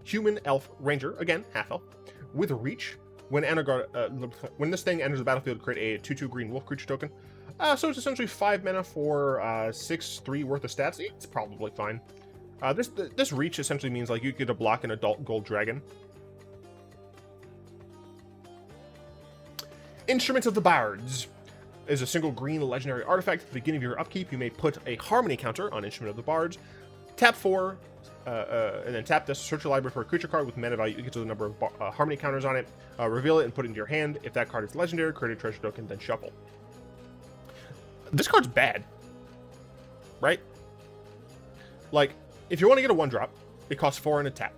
A: human elf ranger, again half elf, with reach. When this thing enters the battlefield, create a 2/2 green wolf creature token. So it's essentially 5 mana for 6/3 worth of stats. It's probably fine. This reach essentially means like you get to block an adult gold dragon. Instrument of the Bards is a single green legendary artifact. At the beginning of your upkeep, you may put a harmony counter on Instrument of the Bards. Tap 4, and then tap this. Search your library for a creature card with mana value equal to the number of harmony counters on it. Reveal it and put it into your hand. If that card is legendary, create a treasure token, then shuffle. This card's bad, right? Like, if you want to get a 1-drop, it costs 4 and a tap.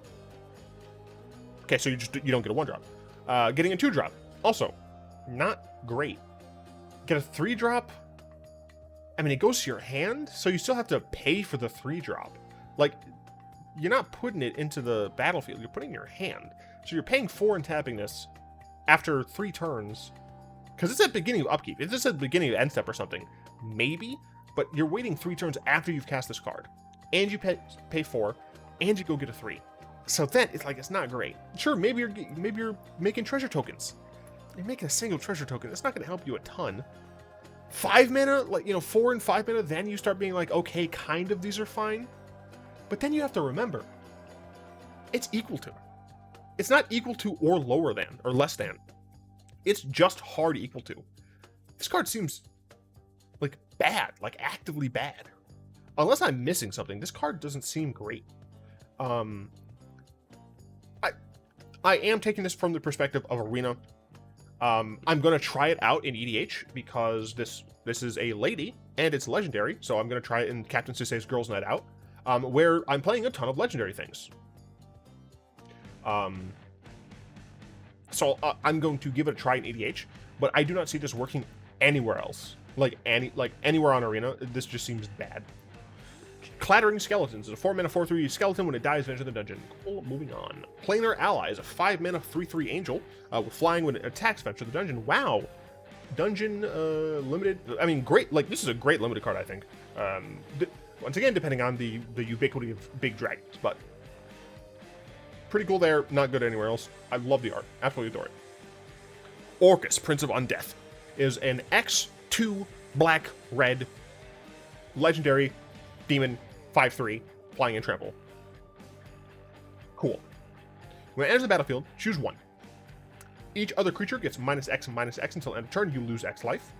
A: Okay, so you don't get a 1-drop. Getting a 2-drop, also not great. Get a 3-drop. I mean, it goes to your hand, so you still have to pay for the 3-drop. Like, you're not putting it into the battlefield, you're putting it in your hand. So you're paying 4 and tapping this after 3 turns. Because it's at the beginning of upkeep. If this is at the beginning of end step or something, maybe. But you're waiting 3 turns after you've cast this card. And you pay 4, and you go get a 3. So then, it's like, it's not great. Sure, maybe you're making treasure tokens. You're making a single treasure token. It's not going to help you a ton. 5 mana, like, 4 and 5 mana, then you start being like, okay, kind of, these are fine. But then you have to remember, it's equal to. It's not equal to or lower than, or less than. It's just hard equal to. This card seems, like, bad, like, actively bad. Unless I'm missing something, this card doesn't seem great. I am taking this from the perspective of Arena. I'm going to try it out in EDH because this is a lady and it's legendary, so I'm going to try it in Captain Sisei's Girls Night Out, where I'm playing a ton of legendary things. So I'm going to give it a try in EDH, but I do not see this working anywhere else. Like anywhere on Arena, this just seems bad. Clattering Skeletons is a 4-mana 4/3 skeleton. When it dies, enter the dungeon. Cool, moving on. Planar Ally is a 5-mana 3/3 angel with flying when it attacks, venture the dungeon. Wow. Dungeon limited. I mean, great. Like, this is a great limited card, I think. Once again, depending on the ubiquity of big dragons, but pretty cool there. Not good anywhere else. I love the art. Absolutely adore it. Orcus, Prince of Undeath, is an X2 black-red legendary demon 5/3 flying and trample. Cool. When it enters the battlefield, choose 1. Each other creature gets -X until end of turn. You lose X life.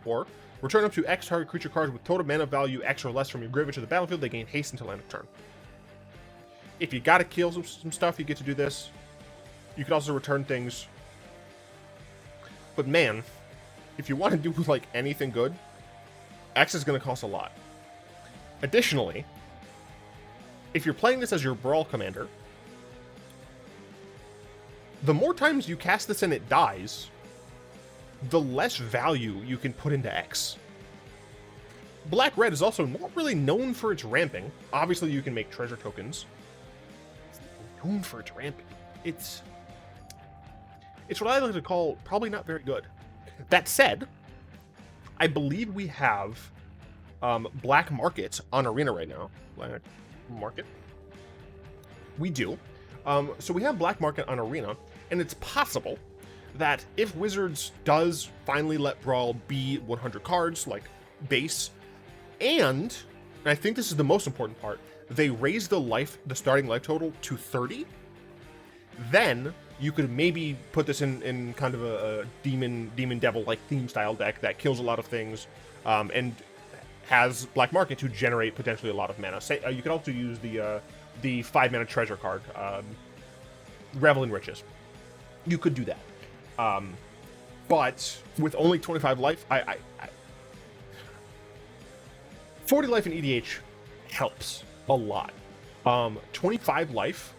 A: Or return up to X target creature cards with total mana value X or less from your graveyard to the battlefield. They gain haste until end of turn. If you gotta kill some stuff, you get to do this. You can also return things. But man, if you want to do like anything good, X is going to cost a lot. Additionally, if you're playing this as your Brawl commander, the more times you cast this and it dies, the less value you can put into X. Black-Red is also not really known for its ramping. Obviously, you can make treasure tokens. It's known for its ramping. It's what I like to call probably not very good. That said, I believe we have black market on Arena right now. Black market? We do. So we have black market on Arena, and it's possible that if Wizards does finally let Brawl be 100 cards, like base, and I think this is the most important part, they raise the starting life total to 30, then you could maybe put this in kind of a demon devil like theme style deck that kills a lot of things, and has black market to generate potentially a lot of mana. You could also use the 5-mana treasure card, Revel in Riches. You could do that. But with only 25 life, 40 life in EDH helps a lot. 25 life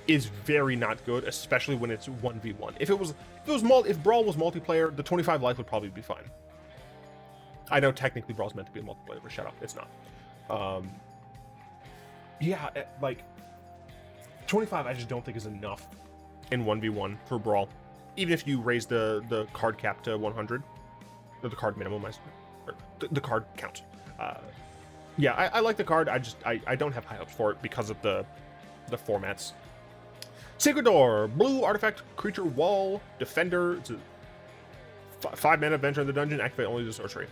A: is very not good, especially when it's 1v1. If Brawl was multiplayer, the 25 life would probably be fine. I know technically Brawl's meant to be a multiplayer, but shut up, it's not. Yeah, like 25 I just don't think is enough in 1v1 for Brawl. Even if you raise the card cap to 100, or the card minimum, the card count. Yeah, I like the card. I don't have high hopes for it because of the formats. Sacred Door, blue artifact creature wall defender. It's a 5 mana, venture in the dungeon, activate only the sorcery.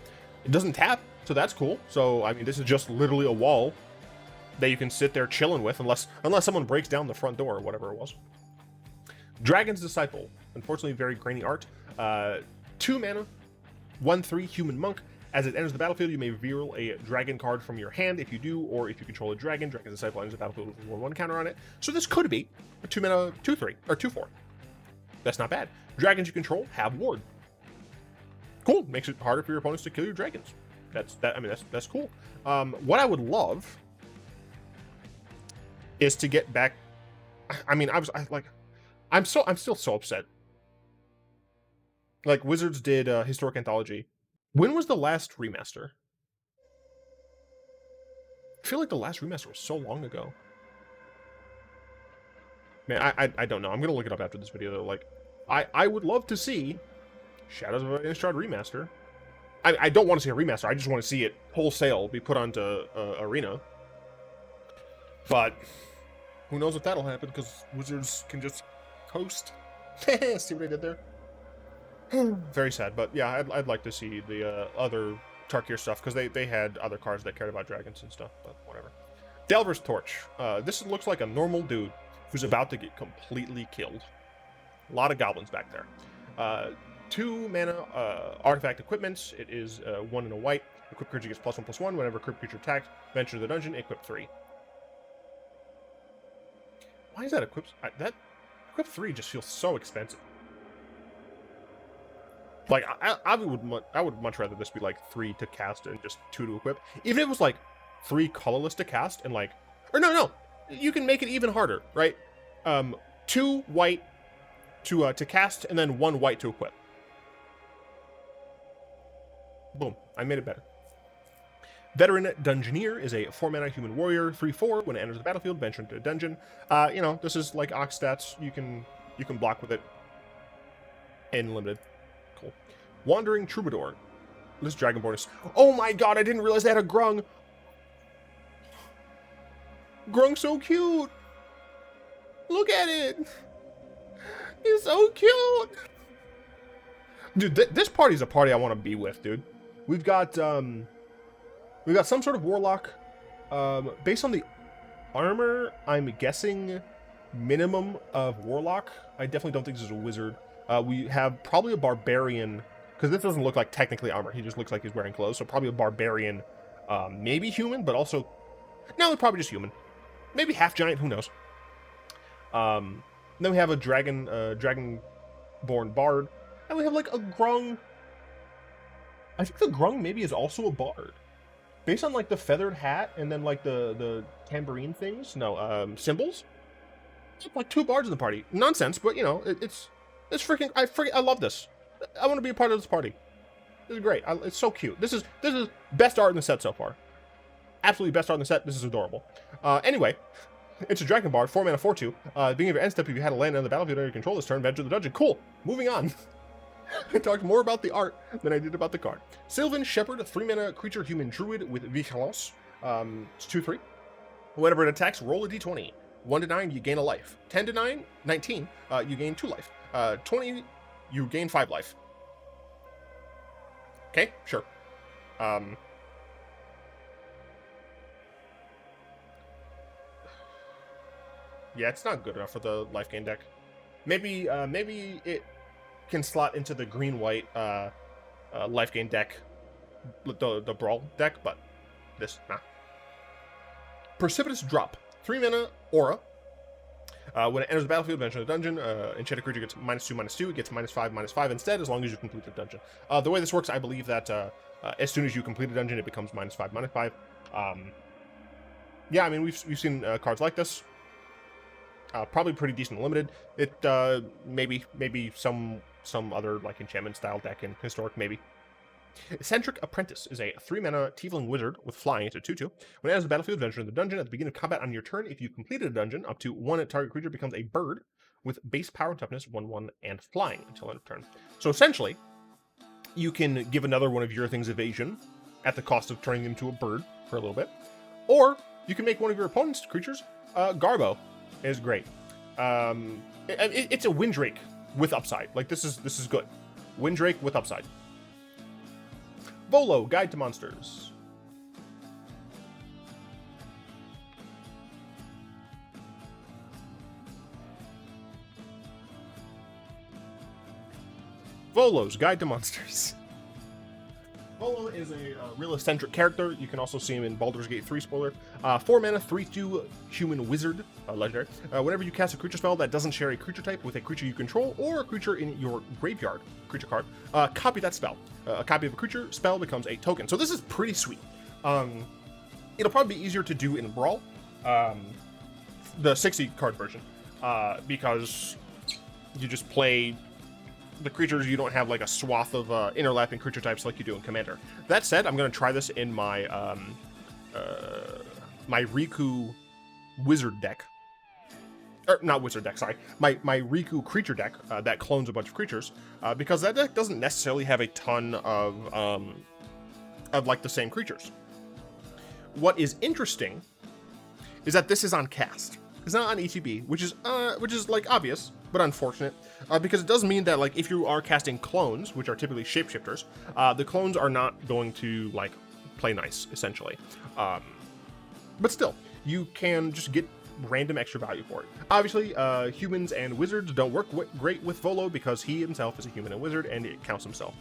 A: It doesn't tap, so that's cool. So, I mean, this is just literally a wall that you can sit there chilling with, unless someone breaks down the front door or whatever it was. Dragon's Disciple. Unfortunately, very grainy art. 2 mana, 1/3 human monk. As it enters the battlefield, you may reveal a dragon card from your hand. If you do, or if you control a dragon, Dragon's Disciple enters the battlefield with a 1/1 counter on it. So this could be a 2 mana 2/3 or 2/4. That's not bad. Dragons you control have ward. Cool. Makes it harder for your opponents to kill your dragons. That's cool. What I would love is to get back. I mean, I'm still so upset. Like, Wizards did Historic Anthology. When was the last remaster? I feel like the last remaster was so long ago. Man, I don't know. I'm gonna look it up after this video though. Like, I would love to see Shadows of Innistrad remaster. I don't want to see a remaster. I just want to see it wholesale be put onto Arena. But who knows if that'll happen, because Wizards can just coast. See what I did there? Very sad, but yeah, I'd like to see the other Tarkir stuff, because they had other cards that cared about dragons and stuff, but whatever. Delver's Torch. This looks like a normal dude who's about to get completely killed. A lot of goblins back there. 2 mana artifact equipment. It is 1 and a white. Equipped creature gets +1/+1. Whenever equipped creature attacks, venture to the dungeon, equip 3. Why is that equipped? That equip 3 just feels so expensive. Like, I would much rather this be like 3 to cast and just 2 to equip. Even if it was like 3 colorless to cast and like, or no, you can make it even harder, right? 2 white to cast and then 1 white to equip. Boom, I made it better. Veteran Dungeoneer is a 4 mana human warrior, 3/4. When it enters the battlefield, venture into a dungeon. You know, this is like Ox stats. You can block with it. And limited. Cool. Wandering Troubadour. This Dragonborn is... Oh my god, I didn't realize they had a Grung. Grung's so cute. Look at it. He's so cute. Dude, this party's a party I want to be with, dude. We've got some sort of warlock. Based on the armor, I'm guessing minimum of warlock. I definitely don't think this is a wizard. We have probably a barbarian, because this doesn't look like technically armor. He just looks like he's wearing clothes. So probably a barbarian, maybe human, but also... No, probably just human. Maybe half giant, who knows. Then we have a dragonborn bard. And we have like a grung. I think the grung maybe is also a bard. Based on like the feathered hat and then like the tambourine things. No, cymbals. It's like 2 bards in the party. Nonsense, but you know, it's freaking... I love this. I want to be a part of this party. This is great. It's so cute. This is best art in the set so far. Absolutely best art in the set. This is adorable. Anyway, it's a Dragon Bard, 4 mana, 4/2. Beginning of your end step, if you had a land on the battlefield under your control this turn, venture the dungeon. Cool. Moving on. I talked more about the art than I did about the card. Sylvan Shepherd, 3 mana creature human druid with vigilance. It's 2/3. Whenever it attacks, roll a d20. 1 to 9, you gain a life. 10 to 9, 19, you gain 2 life. 20, you gain 5 life. Okay, sure. Yeah, it's not good enough for the life gain deck. Maybe it can slot into the green-white life gain deck, the Brawl deck, but this, nah. Precipitous Drop. 3 mana, aura. When it enters the battlefield, venture the dungeon, enchanted creature gets -2/-2, it gets -5/-5 instead, as long as you complete the dungeon. The way this works, I believe that as soon as you complete a dungeon, it becomes -5/-5. Yeah, I mean, we've seen cards like this. Probably pretty decent limited. It maybe some other like enchantment style deck in historic, maybe. Eccentric Apprentice is a 3 mana tiefling wizard with flying. It's a 2/2. When it enters the battlefield, venture in the dungeon. At the beginning of combat on your turn, if you completed a dungeon, up to 1 target creature becomes a bird with base power and toughness 1/1 and flying until end of turn. So essentially, you can give another one of your things evasion at the cost of turning them into a bird for a little bit, or you can make one of your opponent's creatures Garbo. It is great. It's a Windrake with upside. Like this is good. Windrake with upside. Volo, Guide to Monsters. Volo's Guide to Monsters. Volo is a real eccentric character. You can also see him in Baldur's Gate 3 spoiler. 4 mana, 3/2 human wizard, legendary. Whenever you cast a creature spell that doesn't share a creature type with a creature you control or a creature in your graveyard, creature card, copy that spell. A copy of a creature spell becomes a token. So this is pretty sweet. It'll probably be easier to do in Brawl, the 60 card version, because you just play the creatures. You don't have like a swath of interlapping creature types like you do in Commander. That said, I'm going to try this in my my Riku wizard deck. Or not wizard deck, sorry. My Riku creature deck that clones a bunch of creatures, because that deck doesn't necessarily have a ton of like the same creatures. What is interesting is that this is on cast. It's not on ETB, which is like obvious, but unfortunate, because it does mean that like if you are casting clones, which are typically shapeshifters, the clones are not going to like play nice, essentially. But still, you can just get random extra value for it. Obviously, humans and wizards don't work great with Volo because he himself is a human and wizard, and it counts himself.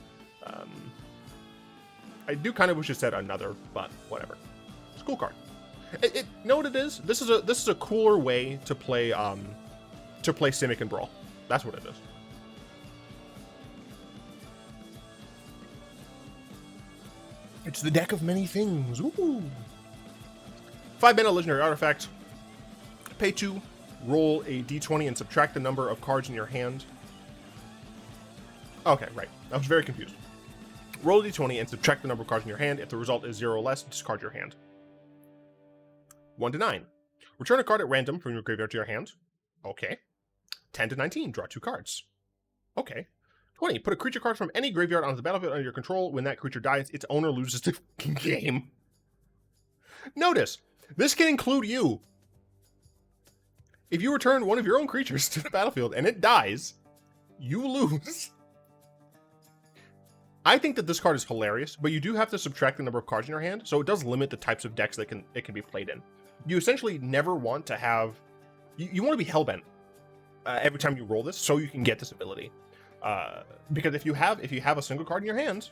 A: I do kind of wish it said another, but whatever. It's a cool card. You know what it is? This is a cooler way to play Simic and Brawl. That's what it is. It's the deck of many things. Ooh. 5 mana legendary artifact. Pay 2. Roll a d20 and subtract the number of cards in your hand. Okay, right. I was very confused. Roll a d20 and subtract the number of cards in your hand. If the result is 0 or less, discard your hand. 1 to 9. Return a card at random from your graveyard to your hand. Okay. 10 to 19. Draw 2 cards. Okay. 20. Put a creature card from any graveyard onto the battlefield under your control. When that creature dies, its owner loses the game. Notice, this can include you. If you return one of your own creatures to the battlefield and it dies, you lose. I think that this card is hilarious, but you do have to subtract the number of cards in your hand, so it does limit the types of decks that it can be played in. You essentially never want to have... You want to be hellbent every time you roll this, so you can get this ability. Because if you have a single card in your hand,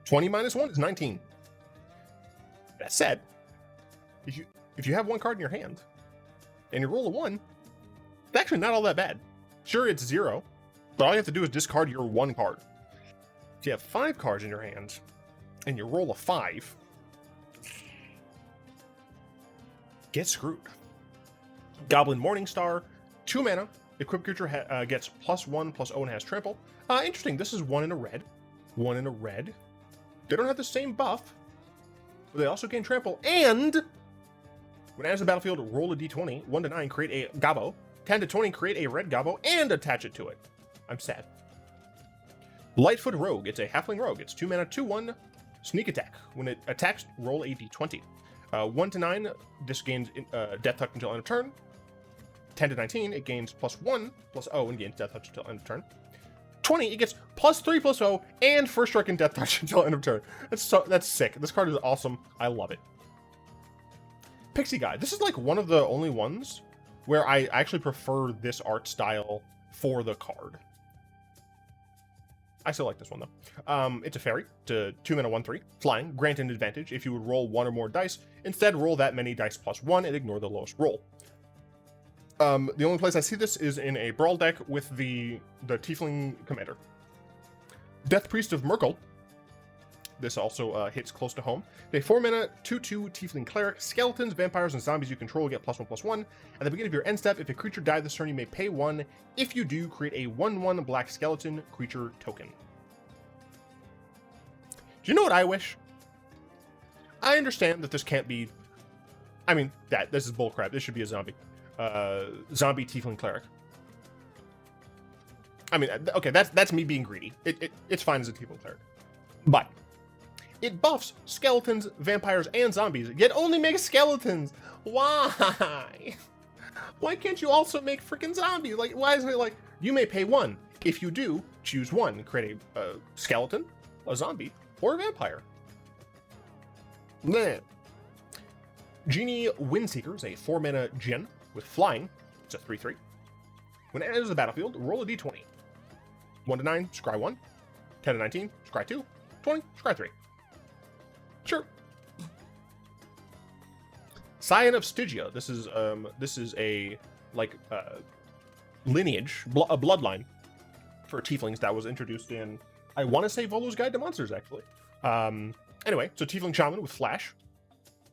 A: 20 minus 1 is 19. That said, if you have one card in your hand, and you roll a 1, it's actually not all that bad. Sure, it's 0, but all you have to do is discard your 1 card. If you have 5 cards in your hand, and you roll a 5, get screwed. Goblin Morningstar, 2 mana. Equipped creature gets +1/+0 and has trample. Interesting, this is 1 in a red. 1 in a red. They don't have the same buff, but they also gain trample, and when it enters the battlefield, roll a d20. 1 to 9, create a gobbo. 10 to 20, create a red gobbo, and attach it to it. I'm sad. Lightfoot Rogue, it's a halfling rogue. It's 2 mana, 2/1, sneak attack. When it attacks, roll a d20. 1 to 9, this gains death touch until end of turn. 10 to 19, it gains +1/+0 and gains death touch until end of turn. 20, it gets +3/+0 and first strike and death touch until end of turn. That's sick. This card is awesome. I love it. Pixie Guy. This is like one of the only ones where I actually prefer this art style for the card. I still like this one though. It's a fairy. It's a 2 mana 1/3 flying. Grant an advantage if you would roll 1 or more dice. Instead, roll that many dice +1 and ignore the lowest roll. The only place I see this is in a Brawl deck with the Tiefling Commander. Death Priest of Merkel. This also hits close to home. A 4 mana 2/2 Tiefling Cleric. Skeletons, vampires, and zombies you control get +1/+1. At the beginning of your end step, if a creature dies this turn, you may pay 1. If you do, create a 1/1 black skeleton creature token. Do you know what I wish? I understand that this can't be... I mean, this is bullcrap. This should be a zombie. Zombie Tiefling Cleric. I mean, okay, that's me being greedy. It's fine as a Tiefling Cleric. But it buffs skeletons, vampires, and zombies, yet only makes skeletons. Why? Why can't you also make freaking zombies? Like, why is it like, you may pay 1. If you do, Choose one. Create a skeleton, a zombie, or a vampire. Bleh. Genie Windseeker is a 4-mana Djinn with flying. It's a 3/3. When it enters the battlefield, roll a d20. 1 to 9, scry 1. 10 to 19, scry 2. 20, scry 3. Sure. Scion of Stygia. This is a lineage, a bloodline for tieflings that was introduced in, I want to say, Volo's Guide to Monsters, actually. Anyway, so tiefling shaman with flash.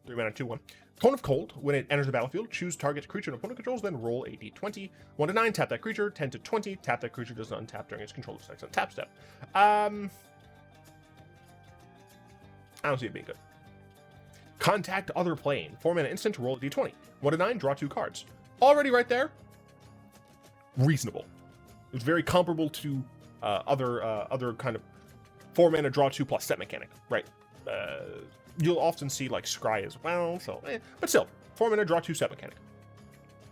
A: 3 mana, 2/1. Cone of Cold. When it enters the battlefield, choose target creature and opponent controls, then roll a d20. 1 to 9, tap that creature. 10 to 20, tap that creature, does not untap during its control effects on tap step. I don't see it being good. Contact Other Plane. 4 mana instant, roll a d20. 1 to 9, draw 2 cards. Already right there, reasonable. It's very comparable to other kind of 4 mana draw 2 plus set mechanic, right? You'll often see like scry as well, so but still, 4 mana draw 2 set mechanic.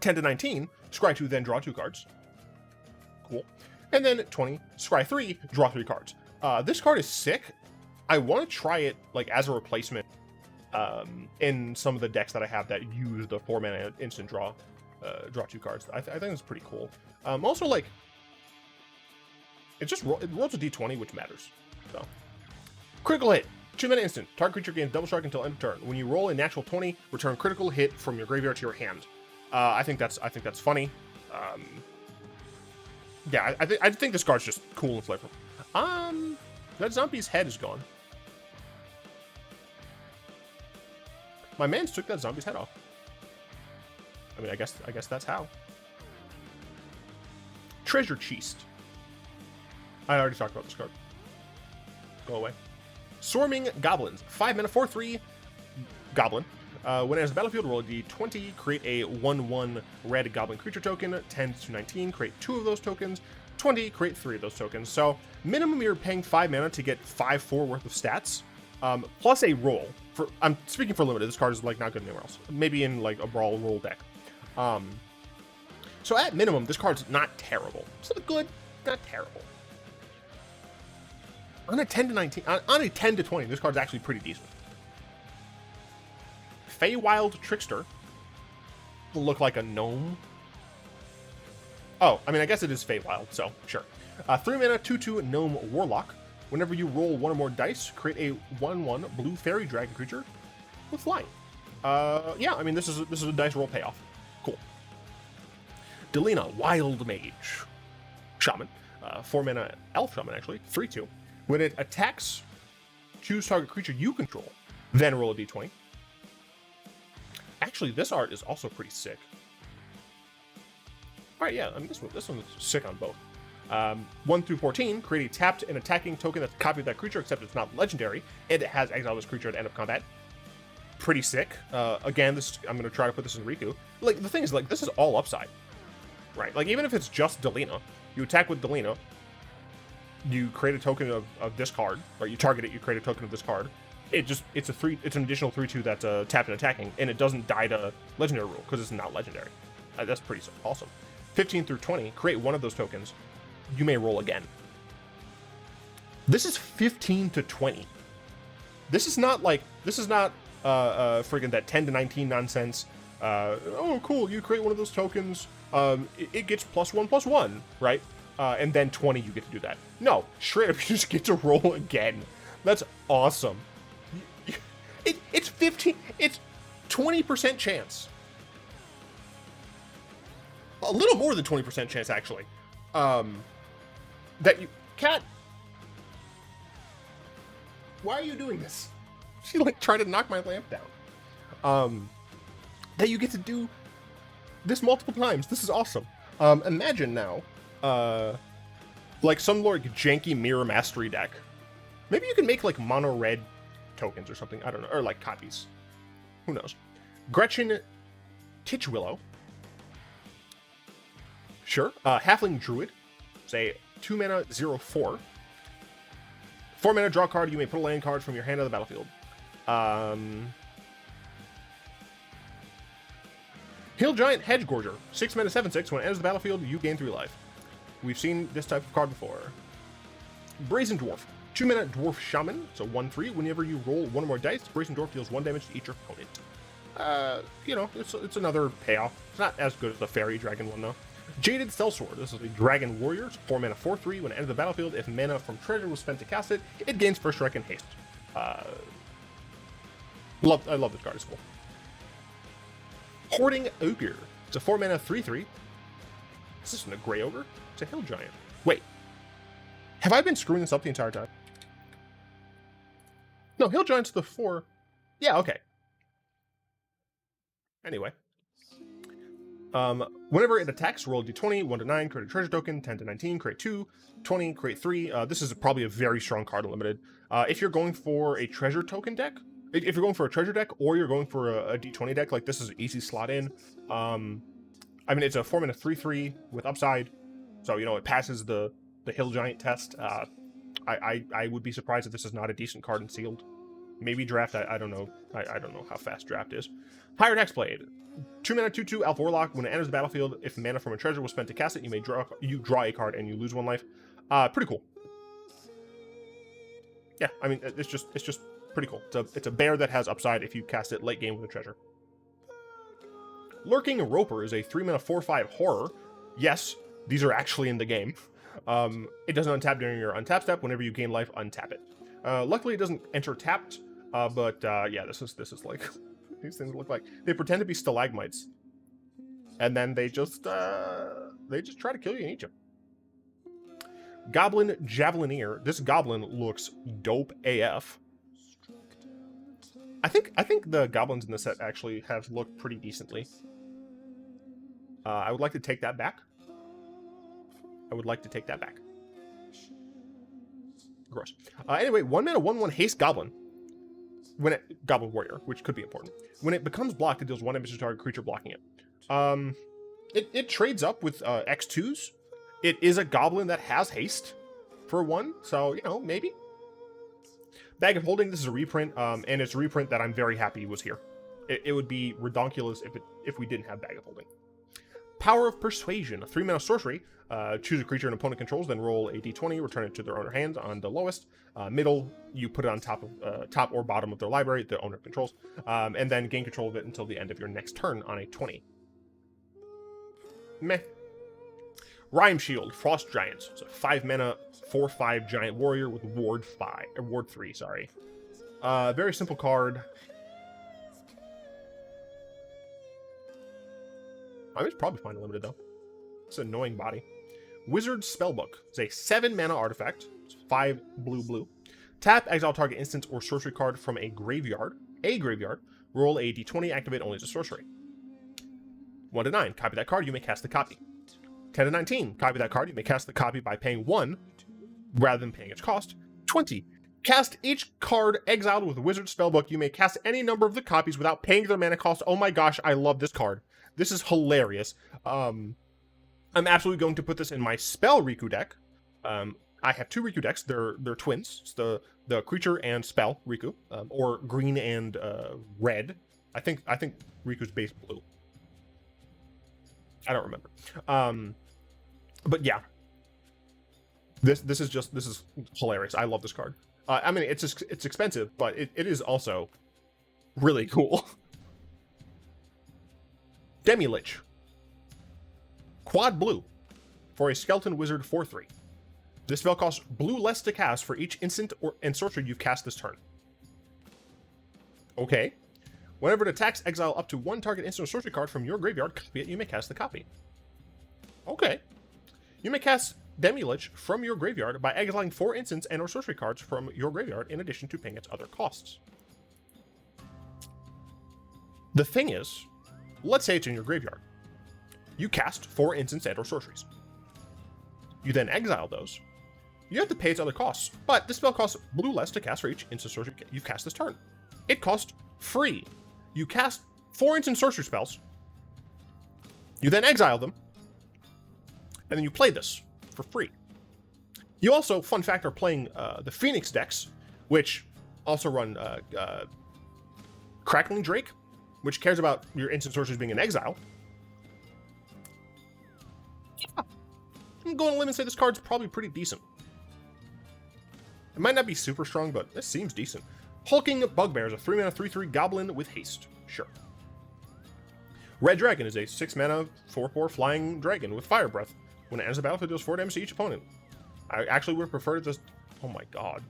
A: 10 to 19, scry 2, then draw 2 cards. Cool. And then 20, scry 3, draw 3 cards. This card is sick. I want to try it like as a replacement in some of the decks that I have that use the 4 mana instant draw 2 cards. I think it's pretty cool. Also, like, it rolls a d20, which matters. So, critical hit. 2 mana instant. Target creature gains double strike until end of turn. When you roll a natural 20, return critical hit from your graveyard to your hand. I think that's funny. Yeah, I think this card's just cool and flavorful. That zombie's head is gone. My mans took that zombie's head off. I mean, I guess that's how. Treasure Chest. I already talked about this card. Go away. Swarming Goblins. 5 mana, 4/3 goblin. When it enters the battlefield, roll a d20, create a 1/1 red goblin creature token. 10 to 19, create 2 of those tokens. 20, create 3 of those tokens. So minimum you're paying 5 mana to get 5/4 worth of stats, plus a roll. I'm speaking for limited. This card is like not good anywhere else. Maybe in like a Brawl roll deck. So at minimum, this card's not terrible. It's not good, not terrible. On a 10 to 19, on a 10 to 20, this card's actually pretty decent. Feywild Trickster will look like a gnome. Oh, I mean, I guess it is Feywild, so sure. 3 mana, 2/2 gnome warlock. Whenever you roll 1 or more dice, create a 1/1 blue fairy dragon creature with flying. Yeah, I mean, this is a dice roll payoff. Cool. Delina, Wild Mage Shaman. 4 mana elf shaman, actually. 3/2. When it attacks, choose target creature you control, then roll a d20. Actually, this art is also pretty sick. All right, yeah, I mean, this one's sick on both. 1 through 14, create a tapped and attacking token that's a copy of that creature, except it's not legendary, and it has exile this creature at the end of combat. Pretty sick. Again, I'm going to try to put this in Riku. Like, the thing is, like, this is all upside, right? Like, even if it's just Delina, you attack with Delina, you create a token of this card, or you target it, you create a token of this card. It's an additional 3/2 that's tapped and attacking, and it doesn't die to legendary rule because it's not legendary. That's pretty awesome. 15 through 20, create 1 of those tokens. You may roll again. This is 15 to 20. This is not friggin' that 10 to 19 nonsense. Oh, cool, you create 1 of those tokens. It gets +1/+1, right? And then 20, you get to do that. No, straight up, you just get to roll again. That's awesome. It's 15. It's 20% chance. A little more than 20% chance, actually. That you... Cat! Why are you doing this? She, like, tried to knock my lamp down. That you get to do this multiple times. This is awesome. Imagine now, like, some, like, janky Mirror Mastery deck. Maybe you can make, like, mono red tokens or something. I don't know. Or, like, copies. Who knows? Gretchen Titchwillow. Sure. Halfling Druid. Say 2 mana, 0/4. 4 mana, draw card. You may put a land card from your hand to the battlefield. Hill Giant Hedgegorger. 6 mana, 7/6. When it enters the battlefield, you gain 3 life. We've seen this type of card before. Brazen Dwarf. 2-mana Dwarf Shaman, so 1/3. Whenever you roll one or more dice, Brazen Dwarf deals 1 damage to each opponent. You know, it's another payoff. It's not as good as the Fairy Dragon one, though. Jaded Sellsword. This is a Dragon Warrior. 4-mana 4/3. When it enters the battlefield, if mana from treasure was spent to cast it, it gains first strike and haste. I love this card. It's cool. Hoarding Ogre. It's a 4-mana 3/3. This isn't a Grey Ogre. It's a Hill Giant. Wait. Have I been screwing this up the entire time? No, Hill Giant's the 4. Yeah, okay. Anyway. Whenever it attacks, roll a d20, 1 to 9, create a treasure token, 10 to 19, create 2, 20, create 3. This is probably a very strong card in Limited. If you're going for a treasure token deck, if you're going for a treasure deck, or you're going for a d20 deck, like this is an easy slot in. I mean, it's a 4-mana 3/3 with upside, so, you know, it passes the Hill Giant test. I would be surprised if this is not a decent card in Sealed. Maybe Draft, I don't know. I don't know how fast Draft is. Hired Hexblade. 2-mana 2/2 Elf Warlock. When it enters the battlefield, if mana from a treasure was spent to cast it, you draw a card and you lose 1 life. Pretty cool. Yeah, I mean, it's just pretty cool. It's a bear that has upside if you cast it late game with a treasure. Lurking Roper is a 3-mana 4/5 horror. Yes, these are actually in the game. It doesn't untap during your untap step. Whenever you gain life, untap it. Luckily, it doesn't enter tapped. But yeah, this is like these things look like they pretend to be stalagmites, and then they just try to kill you and eat you. Goblin Javelineer. This goblin looks dope AF. I think the goblins in the set actually have looked pretty decently. I would like to take that back. Gross. Anyway, 1-mana 1/1 haste goblin. Goblin warrior, which could be important. When it becomes blocked, it deals 1 damage to target creature blocking it. It trades up with X2s. It is a goblin that has haste for 1, so, you know, maybe. Bag of Holding. This is a reprint, and it's a reprint that I'm very happy was here. It would be redonkulous if we didn't have Bag of Holding. Power of Persuasion, a 3-mana sorcery. Choose a creature an opponent controls, then roll a d20, return it to their owner hands on the lowest. Middle, you put it on top or bottom of their library, the owner controls, and then gain control of it until the end of your next turn on a 20. Meh. Rhyme Shield, Frost Giants. It's a 5-mana 4/5 giant warrior with Ward 3, sorry. Very simple card. I mean, it's probably fine limited though. It's an annoying body. Wizard Spellbook. It's a 7-mana artifact. It's 5 blue. Tap, exile target instant or sorcery card from a graveyard. Roll a d20, activate only as a sorcery. 1 to 9, copy that card, you may cast the copy. 10 to 19, copy that card, you may cast the copy by paying 1 rather than paying its cost. 20, cast each card exiled with Wizard Spellbook. You may cast any number of the copies without paying their mana cost. Oh my gosh, I love this card. This is hilarious. I'm absolutely going to put this in my Spell Riku deck. I have 2 Riku decks. They're twins. It's the creature and spell Riku, or green and red. I think Riku's base blue. I don't remember. But yeah, this is hilarious. I love this card. I mean, it's expensive, but it is also really cool. Demi-Lich. Quad blue for a Skeleton Wizard 4/3. This spell costs blue less to cast for each instant and sorcery you've cast this turn. Okay. Whenever it attacks, exile up to 1 target instant or sorcery card from your graveyard, copy it, you may cast the copy. Okay. You may cast Demi-Lich from your graveyard by exiling 4 instants and or sorcery cards from your graveyard in addition to paying its other costs. The thing is, let's say it's in your graveyard. You cast 4 instants and or sorceries. You then exile those. You have to pay its other costs, but this spell costs blue less to cast for each instant sorcery you've cast this turn. It costs free. You cast 4 instant sorcery spells. You then exile them, and then you play this for free. You also, fun fact, are playing the Phoenix decks, which also run Crackling Drake, which cares about your instant sorceries being in exile. I'm going to limb and say this card's probably pretty decent. It might not be super strong, but this seems decent. Hulking Bugbear is a 3-mana 3/3 goblin with haste. Sure. Red Dragon is a 6-mana 4/4 flying dragon with fire breath. When it enters the battlefield, deals 4 damage to each opponent. I actually would have preferred this. Oh my god.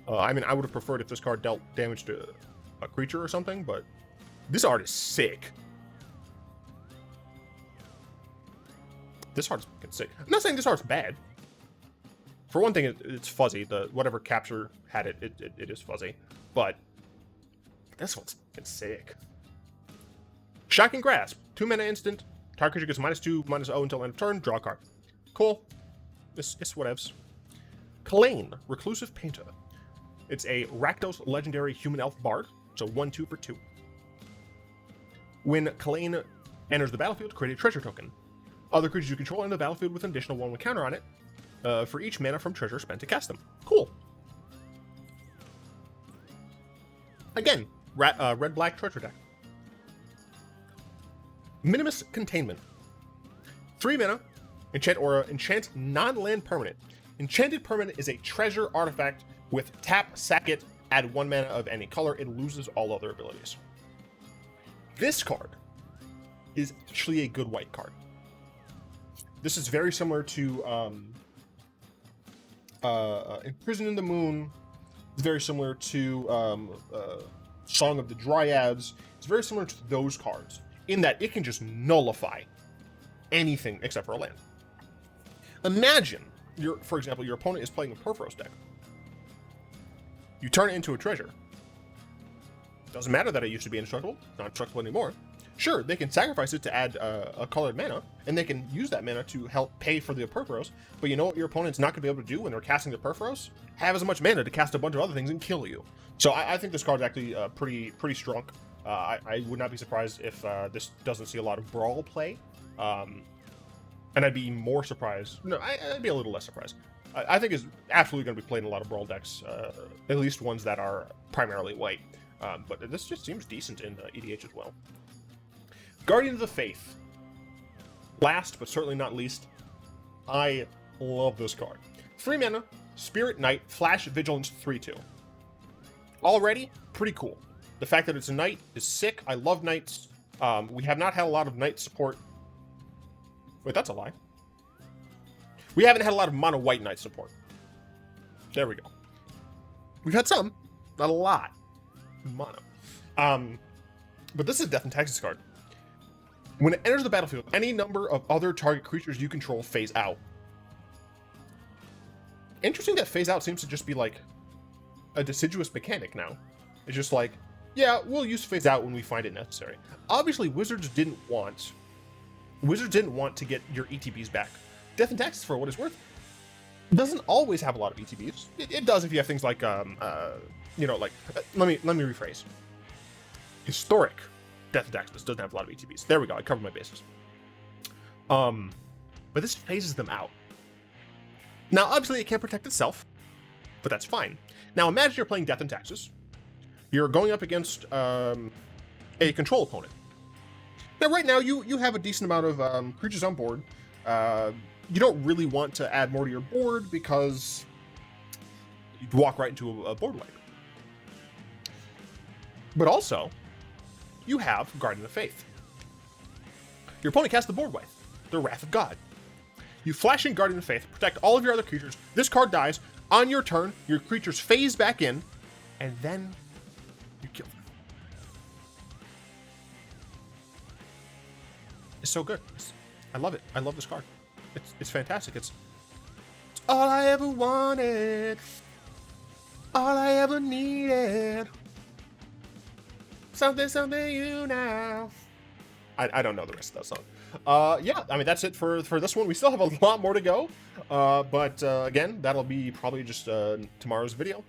A: I mean, I would have preferred if this card dealt damage to a creature or something, but this art is sick. This art's fucking sick. I'm not saying this art's bad. For one thing, it's fuzzy. Whatever capture had it is fuzzy. But this one's fucking sick. Shocking Grasp. 2-mana instant. Target creature gets -2/-0 until end of turn. Draw a card. Cool. It's whatevs. Kalane, Reclusive Painter. It's a Rakdos legendary human elf bard. So 1/2 for 2. When Kalane enters the battlefield, create a treasure token. Other creatures you control enter the battlefield with an additional 1 with counter on it. For each mana from treasure spent to cast them. Cool. Again, red-black treasure deck. Minimus Containment. 3 mana, enchant aura, enchant non-land permanent. Enchanted permanent is a treasure artifact with tap, sack it, add 1 mana of any color. It loses all other abilities. This card is actually a good white card. This is very similar to Imprisoned in the Moon. It's very similar to Song of the Dryads. It's very similar to those cards in that it can just nullify anything except for a land. Imagine, for example, your opponent is playing a Perforos deck. You turn it into a treasure. Doesn't matter that it used to be indestructible, not indestructible anymore. Sure, they can sacrifice it to add a colored mana, and they can use that mana to help pay for the Perforos, but you know what your opponent's not going to be able to do when they're casting the Perforos? Have as much mana to cast a bunch of other things and kill you. So I think this card's actually pretty strong. I would not be surprised if this doesn't see a lot of Brawl play, and I'd be more surprised. No, I'd be a little less surprised. I think it's absolutely going to be played in a lot of Brawl decks, at least ones that are primarily white. But this just seems decent in EDH as well. Guardian of the Faith. Last, but certainly not least, I love this card. 3 mana, Spirit Knight, Flash Vigilance 3/2. Already, pretty cool. The fact that it's a knight is sick. I love knights. We have not had a lot of knight support. Wait, that's a lie. We haven't had a lot of mono white knight support. There we go. We've had some, not a lot. Mono. But this is a Death and Taxes card. When it enters the battlefield, any number of other target creatures you control phase out. Interesting that phase out seems to just be like a deciduous mechanic now. It's just like, yeah, we'll use phase out when we find it necessary. Obviously, Wizards didn't want to get your ETBs back. Death and Taxes, for what it's worth, doesn't always have a lot of ETBs. It does if you have things like, let me rephrase. Historic Death and Taxes doesn't have a lot of ETBs. There we go. I covered my bases. But this phases them out. Now, obviously, it can't protect itself, but that's fine. Now, imagine you're playing Death and Taxes. You're going up against a control opponent. Now, right now, you have a decent amount of creatures on board. You don't really want to add more to your board because you'd walk right into a board wipe. But also, you have Guardian of Faith. Your opponent casts the board wipe, the Wrath of God. You flash in Guardian of Faith, protect all of your other creatures. This card dies. On your turn, your creatures phase back in, and then you kill them. It's so good. I love it. I love this card. It's fantastic. It's all I ever wanted. All I ever needed. Something you now. I don't know the rest of that song. Yeah, I mean, that's it for this one. We still have a lot more to go. But again, that'll be probably just tomorrow's video.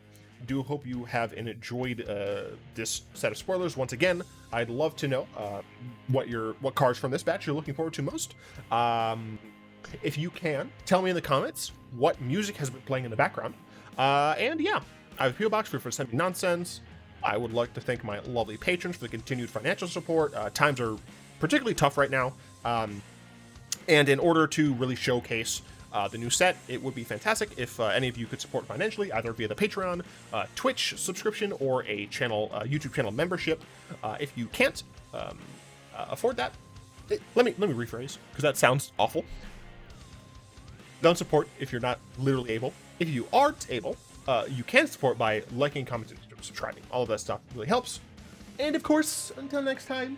A: Do hope you have enjoyed this set of spoilers. Once again, I'd love to know what cards from this batch you're looking forward to most. If you can, tell me in the comments what music has been playing in the background. And yeah, I have a PO box for sending nonsense. I would like to thank my lovely patrons for the continued financial support. Times are particularly tough right now. And in order to really showcase the new set, it would be fantastic if any of you could support financially, either via the Patreon, Twitch subscription, or a channel, YouTube channel membership. If you can't afford that, let me rephrase, because that sounds awful. Don't support if you're not literally able. If you aren't able, you can support by liking, commenting, subscribing. All of that stuff really helps. And of course, until next time,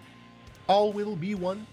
A: all will be one.